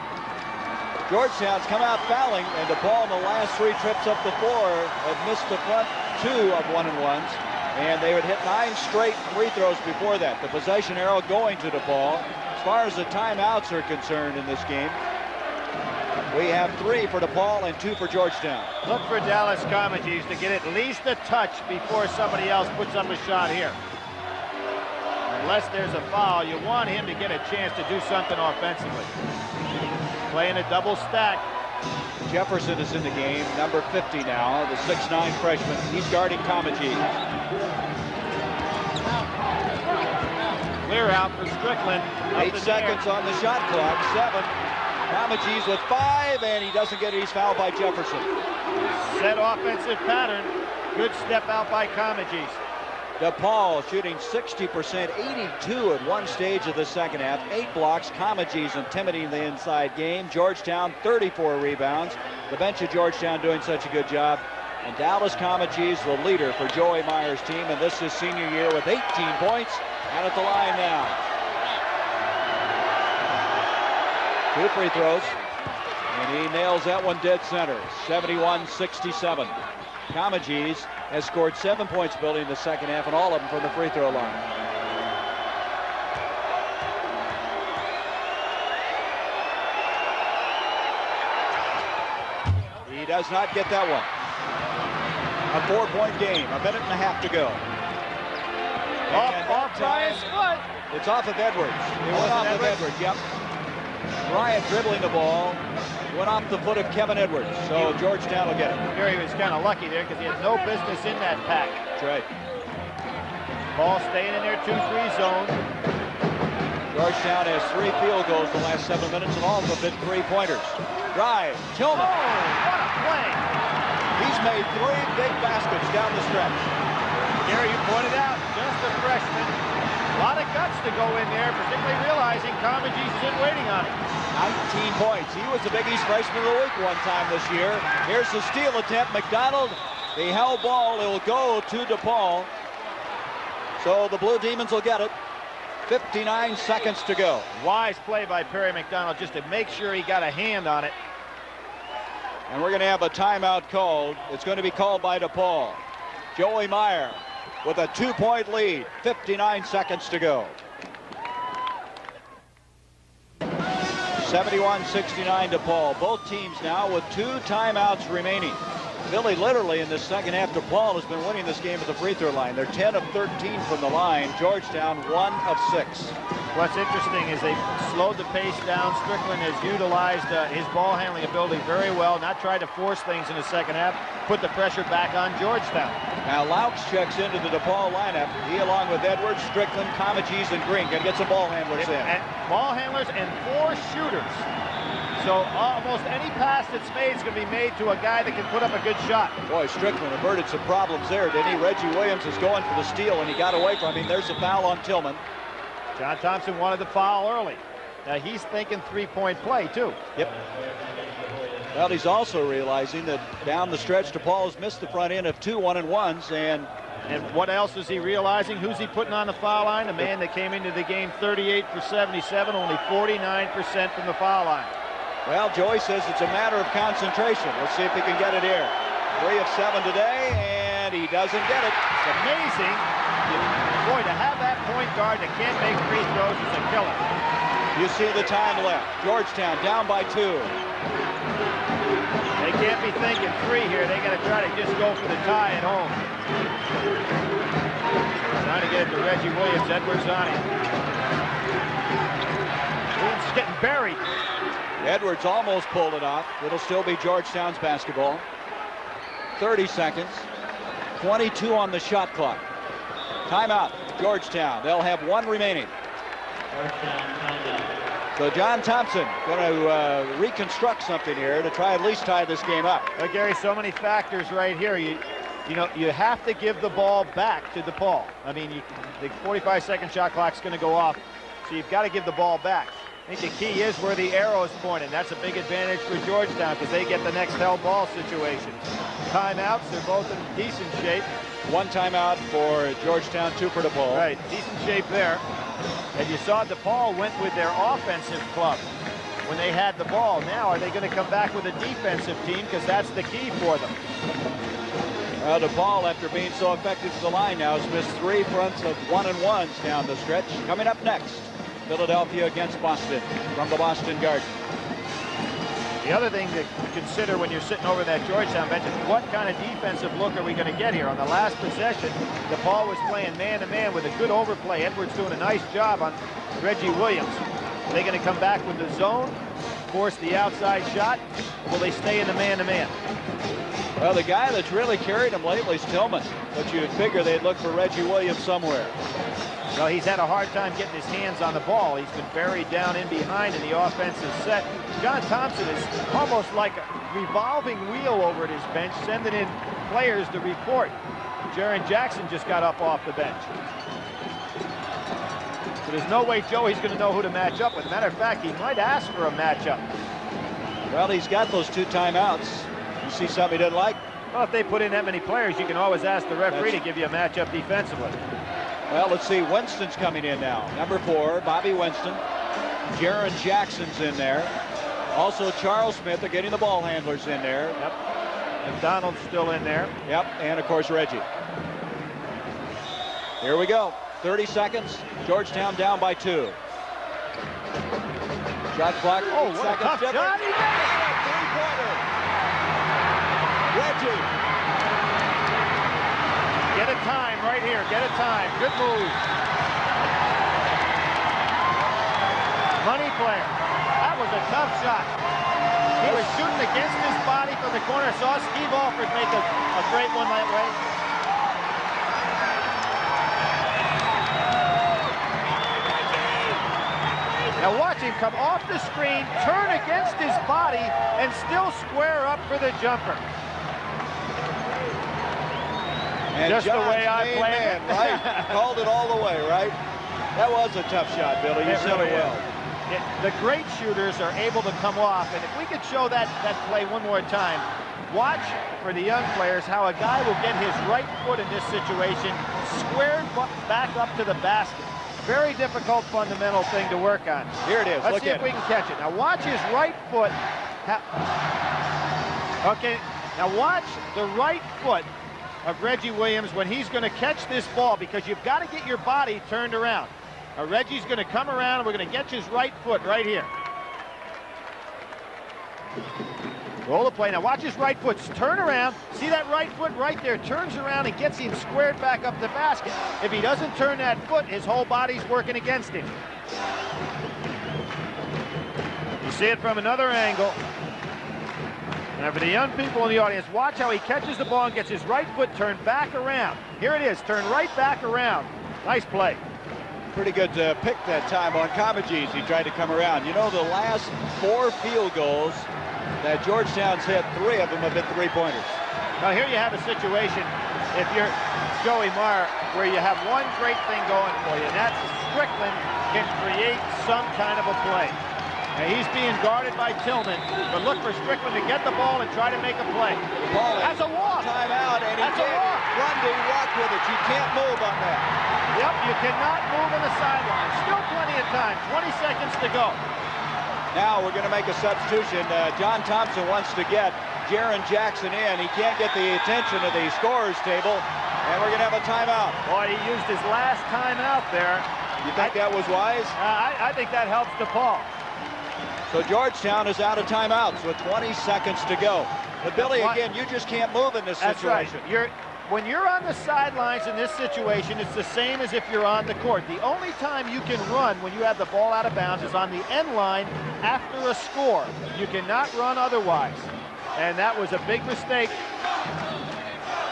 Georgetown's come out fouling, and Depaul in the last 3 trips up the floor had missed the front 2 of 1-and-1s. And they would hit 9 straight free throws before that. The possession arrow going to Depaul. As far as the timeouts are concerned in this game, we have 3 for Depaul and 2 for Georgetown. Look for Dallas Comagese to get at least a touch before somebody else puts up a shot here. Unless there's a foul, you want him to get a chance to do something offensively. Playing a double stack. Jefferson is in the game, number 50 now, the 6'9 freshman. He's guarding Comagese. Clear out for Strickland. 8 seconds on the shot clock. 7. Comagese with 5, and he doesn't get it. He's fouled by Jefferson. Set offensive pattern. Good step out by Comagese. Depaul shooting 60%, 82 at one stage of the second half. 8 blocks. Comagese intimidating the inside game. Georgetown 34 rebounds. The bench of Georgetown doing such a good job. And Dallas Comagese, the leader for Joey Meyer's team, and this is senior year with 18 points. And at the line now. 2 free throws. And he nails that one dead center. 71-67. Comagese has scored 7 points building in the second half, and all of them from the free throw line. He does not get that one. A 4-point game, a minute and a half to go. Off Bryant's foot. It's off of Edwards. It went off of Edwards, yep. Bryant dribbling the ball. Went off the foot of Kevin Edwards. So Georgetown will get it. Gary was kind of lucky there because he had no business in that pack. That's right. Ball staying in their 2-3 zone. Georgetown has 3 field goals the last 7 minutes, and all of them have been 3-pointers. Drive. Tillman. Oh, what a play. He's made 3 big baskets down the stretch. Gary, you pointed out, just a freshman. A lot of guts to go in there, particularly realizing Comagese is in waiting on him. 19 points. He was the Big East Freshman of the Week one time this year. Here's the steal attempt. McDonald, the held ball. It will go to Depaul. So the Blue Demons will get it. 59 seconds to go. Wise play by Perry McDonald just to make sure he got a hand on it. And we're going to have a timeout called. It's going to be called by Depaul. Joey Meyer with a 2-point lead. 59 seconds to go. 71-69 Depaul. Both teams now with 2 timeouts remaining. Billy, literally in the second half, Depaul has been winning this game at the free throw line. They're 10 of 13 from the line. Georgetown 1 of 6. What's interesting is they've slowed the pace down. Strickland has utilized his ball handling ability very well, not tried to force things in the second half, put the pressure back on Georgetown. Now Laux checks into the Depaul lineup. He, along with Edwards, Strickland, Comagese, and Green, can get some ball handlers in. And ball handlers and 4 shooters. So almost any pass that's made is going to be made to a guy that can put up a good shot. Boy, Strickland averted some problems there, didn't he? Reggie Williams is going for the steal, and he got away from him. There's a foul on Tillman. John Thompson wanted the foul early. he's thinking three-point play, too. Yep. Well, he's also realizing that down the stretch, Depaul has missed the front end of 2 1-and-1s, and what else is he realizing? Who's he putting on the foul line? A man that came into the game 38 for 77, only 49% from the foul line. Well, Joey says it's a matter of concentration. Let's see if he can get it here. 3 of 7 today, and he doesn't get it. It's amazing. Boy, to have that point guard that can't make free throws is a killer. You see the time left. Georgetown down by 2. They can't be thinking 3 here. They got to try to just go for the tie at home. Trying to get it to Reggie Williams. Edwards on him. Williams getting buried. Edwards almost pulled it off. It'll still be Georgetown's basketball. 30 seconds. 22 on the shot clock. Timeout, Georgetown. They'll have 1 remaining. So John Thompson going to reconstruct something here to try at least tie this game up. Well, Gary, so many factors right here. You know, you have to give the ball back to Depaul. I mean, the 45-second shot clock's going to go off, so you've got to give the ball back. I think the key is where the arrow is pointed. That's a big advantage for Georgetown because they get the next hell ball situation. Timeouts, they're both in decent shape. 1 timeout for Georgetown, 2 for Depaul. Right, decent shape there. And you saw Depaul went with their offensive club when they had the ball. Now, are they going to come back with a defensive team? Because that's the key for them. Well, Depaul, after being so effective to the line now, has missed 3 fronts of 1-and-1s down the stretch. Coming up next, Philadelphia against Boston from the Boston Garden. The other thing to consider when you're sitting over that Georgetown bench is what kind of defensive look are we going to get here? On the last possession, Depaul was playing man-to-man with a good overplay. Edwards doing a nice job on Reggie Williams. Are they going to come back with the zone, force the outside shot, or will they stay in the man-to-man? Well, the guy that's really carried him lately is Tillman, but you'd figure they'd look for Reggie Williams somewhere. Well, he's had a hard time getting his hands on the ball. He's been buried down in behind in the offensive set. John Thompson is almost like a revolving wheel over at his bench, sending in players to report. Jaron Jackson just got up off the bench. So there's no way Joey's going to know who to match up with. Matter of fact, he might ask for a matchup. Well, he's got those 2 timeouts. You see something he doesn't like? Well, if they put in that many players, you can always ask the referee to give you a matchup defensively. Well, let's see. Winston's coming in now. Number 4, Bobby Winston. Jaron Jackson's in there. Also, Charles Smith. They're getting the ball handlers in there. Yep. And Donald's still in there. Yep. And, of course, Reggie. Here we go. 30 seconds. Georgetown down by 2. Shot clock. Oh, what a tough shot. He made it. 3-pointer. Reggie. Get a time right here. Get a time. Good move. Money player. That was a tough shot. He was shooting against his body from the corner. Saw Steve Alford make a great one that way. Now watch him come off the screen, turn against his body, and still square up for the jumper. And just the way I play it. Right? Called it all the way, right? That was a tough shot, Billy. You said it well. The great shooters are able to come off, and if we could show that play one more time, watch for the young players how a guy will get his right foot in this situation squared back up to the basket. Very difficult fundamental thing to work on. Here it is. Let's see if we can catch it. Now watch his right foot. Okay, now watch the right foot of Reggie Williams when he's going to catch this ball, because you've got to get your body turned around. Now Reggie's going to come around, and we're going to get his right foot right here. Roll the play. Now watch his right foot turn around. See that right foot right there? Turns around and gets him squared back up the basket. If he doesn't turn that foot, his whole body's working against him. You see it from another angle. Now for the young people in the audience, watch how he catches the ball and gets his right foot turned back around. Here it is, turned right back around. Nice play. Pretty good pick that time on Comegys. He tried to come around. You know, the last 4 field goals that Georgetown's hit, 3 of them have been 3-pointers. Now here you have a situation, if you're Joey Meyer, where you have one great thing going for you, and that's Strickland can create some kind of a play. Now he's being guarded by Tillman, but look for Strickland to get the ball and try to make a play. That's a walk. Timeout, and That's a walk. Grundy walked with it. You can't move on that. Yep, you cannot move on the sideline. Still plenty of time. 20 seconds to go. Now we're going to make a substitution. John Thompson wants to get Jaron Jackson in. He can't get the attention of the scorers table, and we're going to have a timeout. Boy, he used his last timeout there. You think that was wise? I think that helps Depaul. So Georgetown is out of timeouts with 20 seconds to go. But Billy, again, you just can't move in this situation. That's right. When you're on the sidelines in this situation, it's the same as if you're on the court. The only time you can run when you have the ball out of bounds is on the end line after a score. You cannot run otherwise. And that was a big mistake.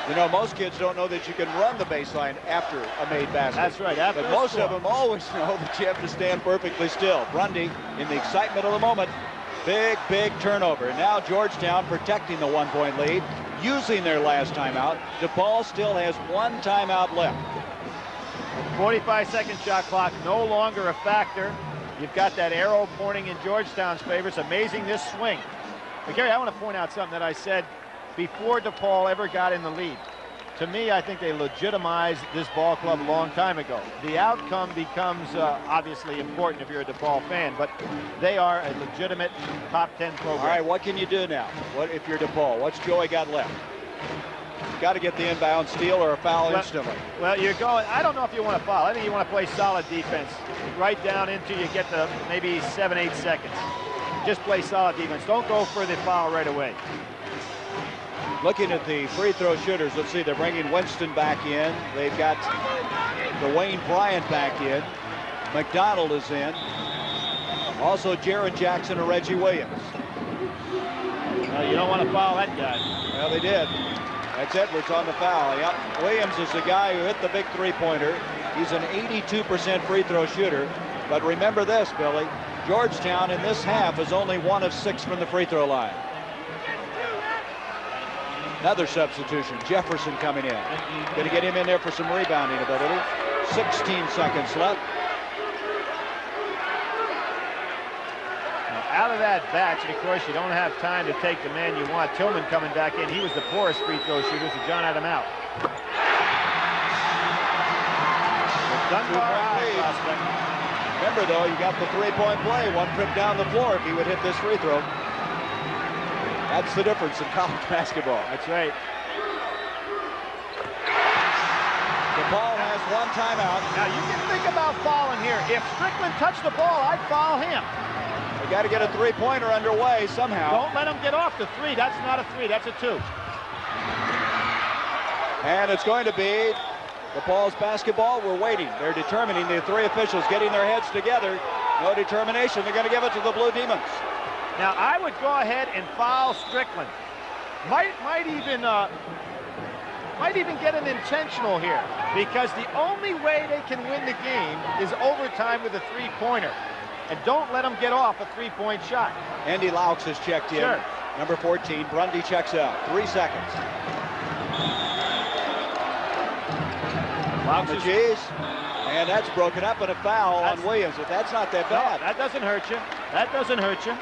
You know, most kids don't know that you can run the baseline after a made basket. That's right. After but most of them always know that you have to stand perfectly still. Grundy, in the excitement of the moment, big turnover. And now Georgetown protecting the 1-point lead, using their last timeout. Depaul still has 1 timeout left. 45-second shot clock, no longer a factor. You've got that arrow pointing in Georgetown's favor. It's amazing this swing. But Gary, I want to point out something that I said before Depaul ever got in the lead. To me, I think they legitimized this ball club a long time ago. The outcome becomes obviously important if you're a Depaul fan, but they are a legitimate top 10 program. All right, what can you do now? What if you're Depaul? What's Joey got left? Got to get the inbound steal or a foul instantly. Well, you're going, I don't know if you want to foul. I think you want to play solid defense right down until you get to maybe 7-8 seconds. Just play solid defense. Don't go for the foul right away. Looking at the free throw shooters, let's see, they're bringing Winston back in. They've got Dwayne Bryant back in. McDonald is in. Also Jaron Jackson and Reggie Williams. Well, you don't want to foul that guy. Well, they did. That's Edwards on the foul. Yep. Williams is the guy who hit the big three-pointer. He's an 82% free throw shooter. But remember this, Billy. Georgetown in this half is only 1 of 6 from the free throw line. Another substitution. Jefferson coming in. Going to get him in there for some rebounding ability. 16 seconds left. Out of that batch, and of course, you don't have time to take the man you want. Tillman coming back in. He was the poorest free throw shooter, so John had him out. Remember, though, you got the three-point play. 1 trip down the floor if he would hit this free throw. That's the difference in college basketball. That's right. Depaul has 1 timeout. Now, you can think about fouling here. If Strickland touched the ball, I'd foul him. They got to get a three-pointer underway somehow. Don't let him get off the 3. That's not a 3. That's a 2. And it's going to be Depaul's basketball. We're waiting. They're determining, the 3 officials getting their heads together. No determination. They're going to give it to the Blue Demons. Now, I would go ahead and foul Strickland. Might even get an intentional here, because the only way they can win the game is overtime with a 3-pointer. And don't let them get off a 3-point shot. Andy Laux has checked in. Sure. Number 14, Grundy checks out. 3 seconds. Laux is... And that's broken up and a foul on Williams. But that's not that bad. No, that doesn't hurt you. That doesn't hurt you.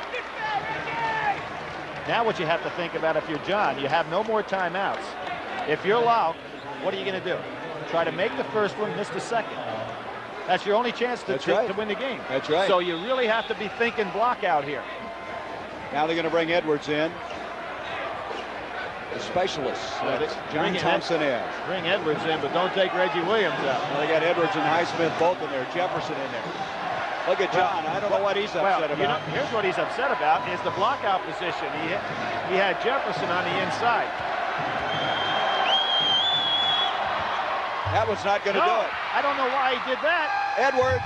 Now what you have to think about if you're John, you have no more timeouts. If you're Laux, what are you going to do? Try to make the first one, miss the second. That's your only chance to win the game. That's right. So you really have to be thinking block out here. Now they're going to bring Edwards in. The specialists. John Thompson in. Bring Edwards in, but don't take Reggie Williams out. Well, they got Edwards and Highsmith both in there. Jefferson in there. Look at John. I don't know what he's upset about. You know, here's what he's upset about is the block out position. He had Jefferson on the inside. That was not going to do it. I don't know why he did that. Edwards.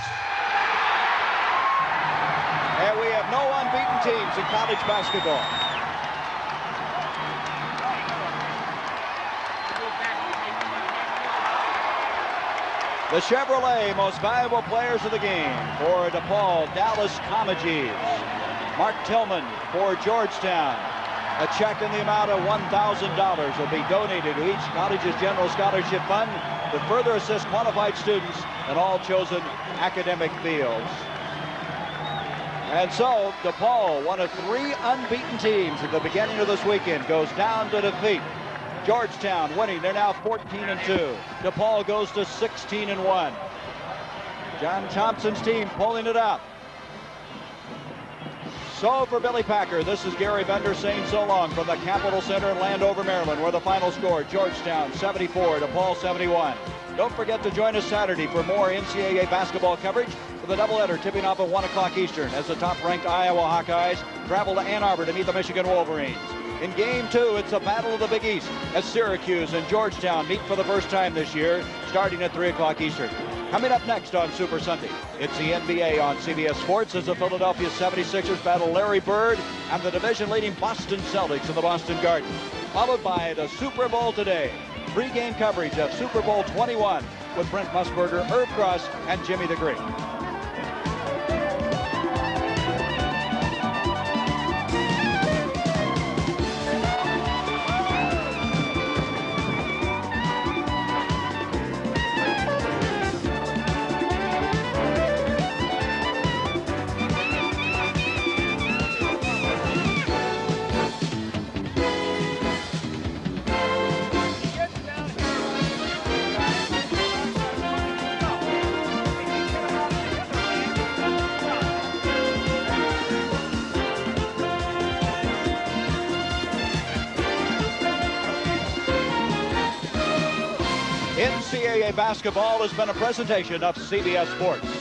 And we have no unbeaten teams in college basketball. The Chevrolet most valuable players of the game for DePaul, Dallas Comegys. Mark Tillman for Georgetown. A check in the amount of $1,000 will be donated to each college's general scholarship fund The further assist qualified students in all chosen academic fields. And so DePaul, one of 3 unbeaten teams at the beginning of this weekend, goes down to defeat Georgetown, winning. They're now 14-2. DePaul goes to 16-1. John Thompson's team pulling it up. So for Billy Packer, this is Gary Bender saying so long from the Capitol Center in Landover, Maryland, where the final score, Georgetown 74, DePaul 71. Don't forget to join us Saturday for more NCAA basketball coverage with a doubleheader tipping off at 1 o'clock Eastern as the top-ranked Iowa Hawkeyes travel to Ann Arbor to meet the Michigan Wolverines. In Game 2, it's a battle of the Big East as Syracuse and Georgetown meet for the first time this year, starting at 3 o'clock Eastern. Coming up next on Super Sunday, it's the NBA on CBS Sports as the Philadelphia 76ers battle Larry Bird and the division-leading Boston Celtics in the Boston Garden. Followed by the Super Bowl today. Pre-game coverage of Super Bowl 21 with Brent Musburger, Irv Cross, and Jimmy the Greek. NCAA basketball has been a presentation of CBS Sports.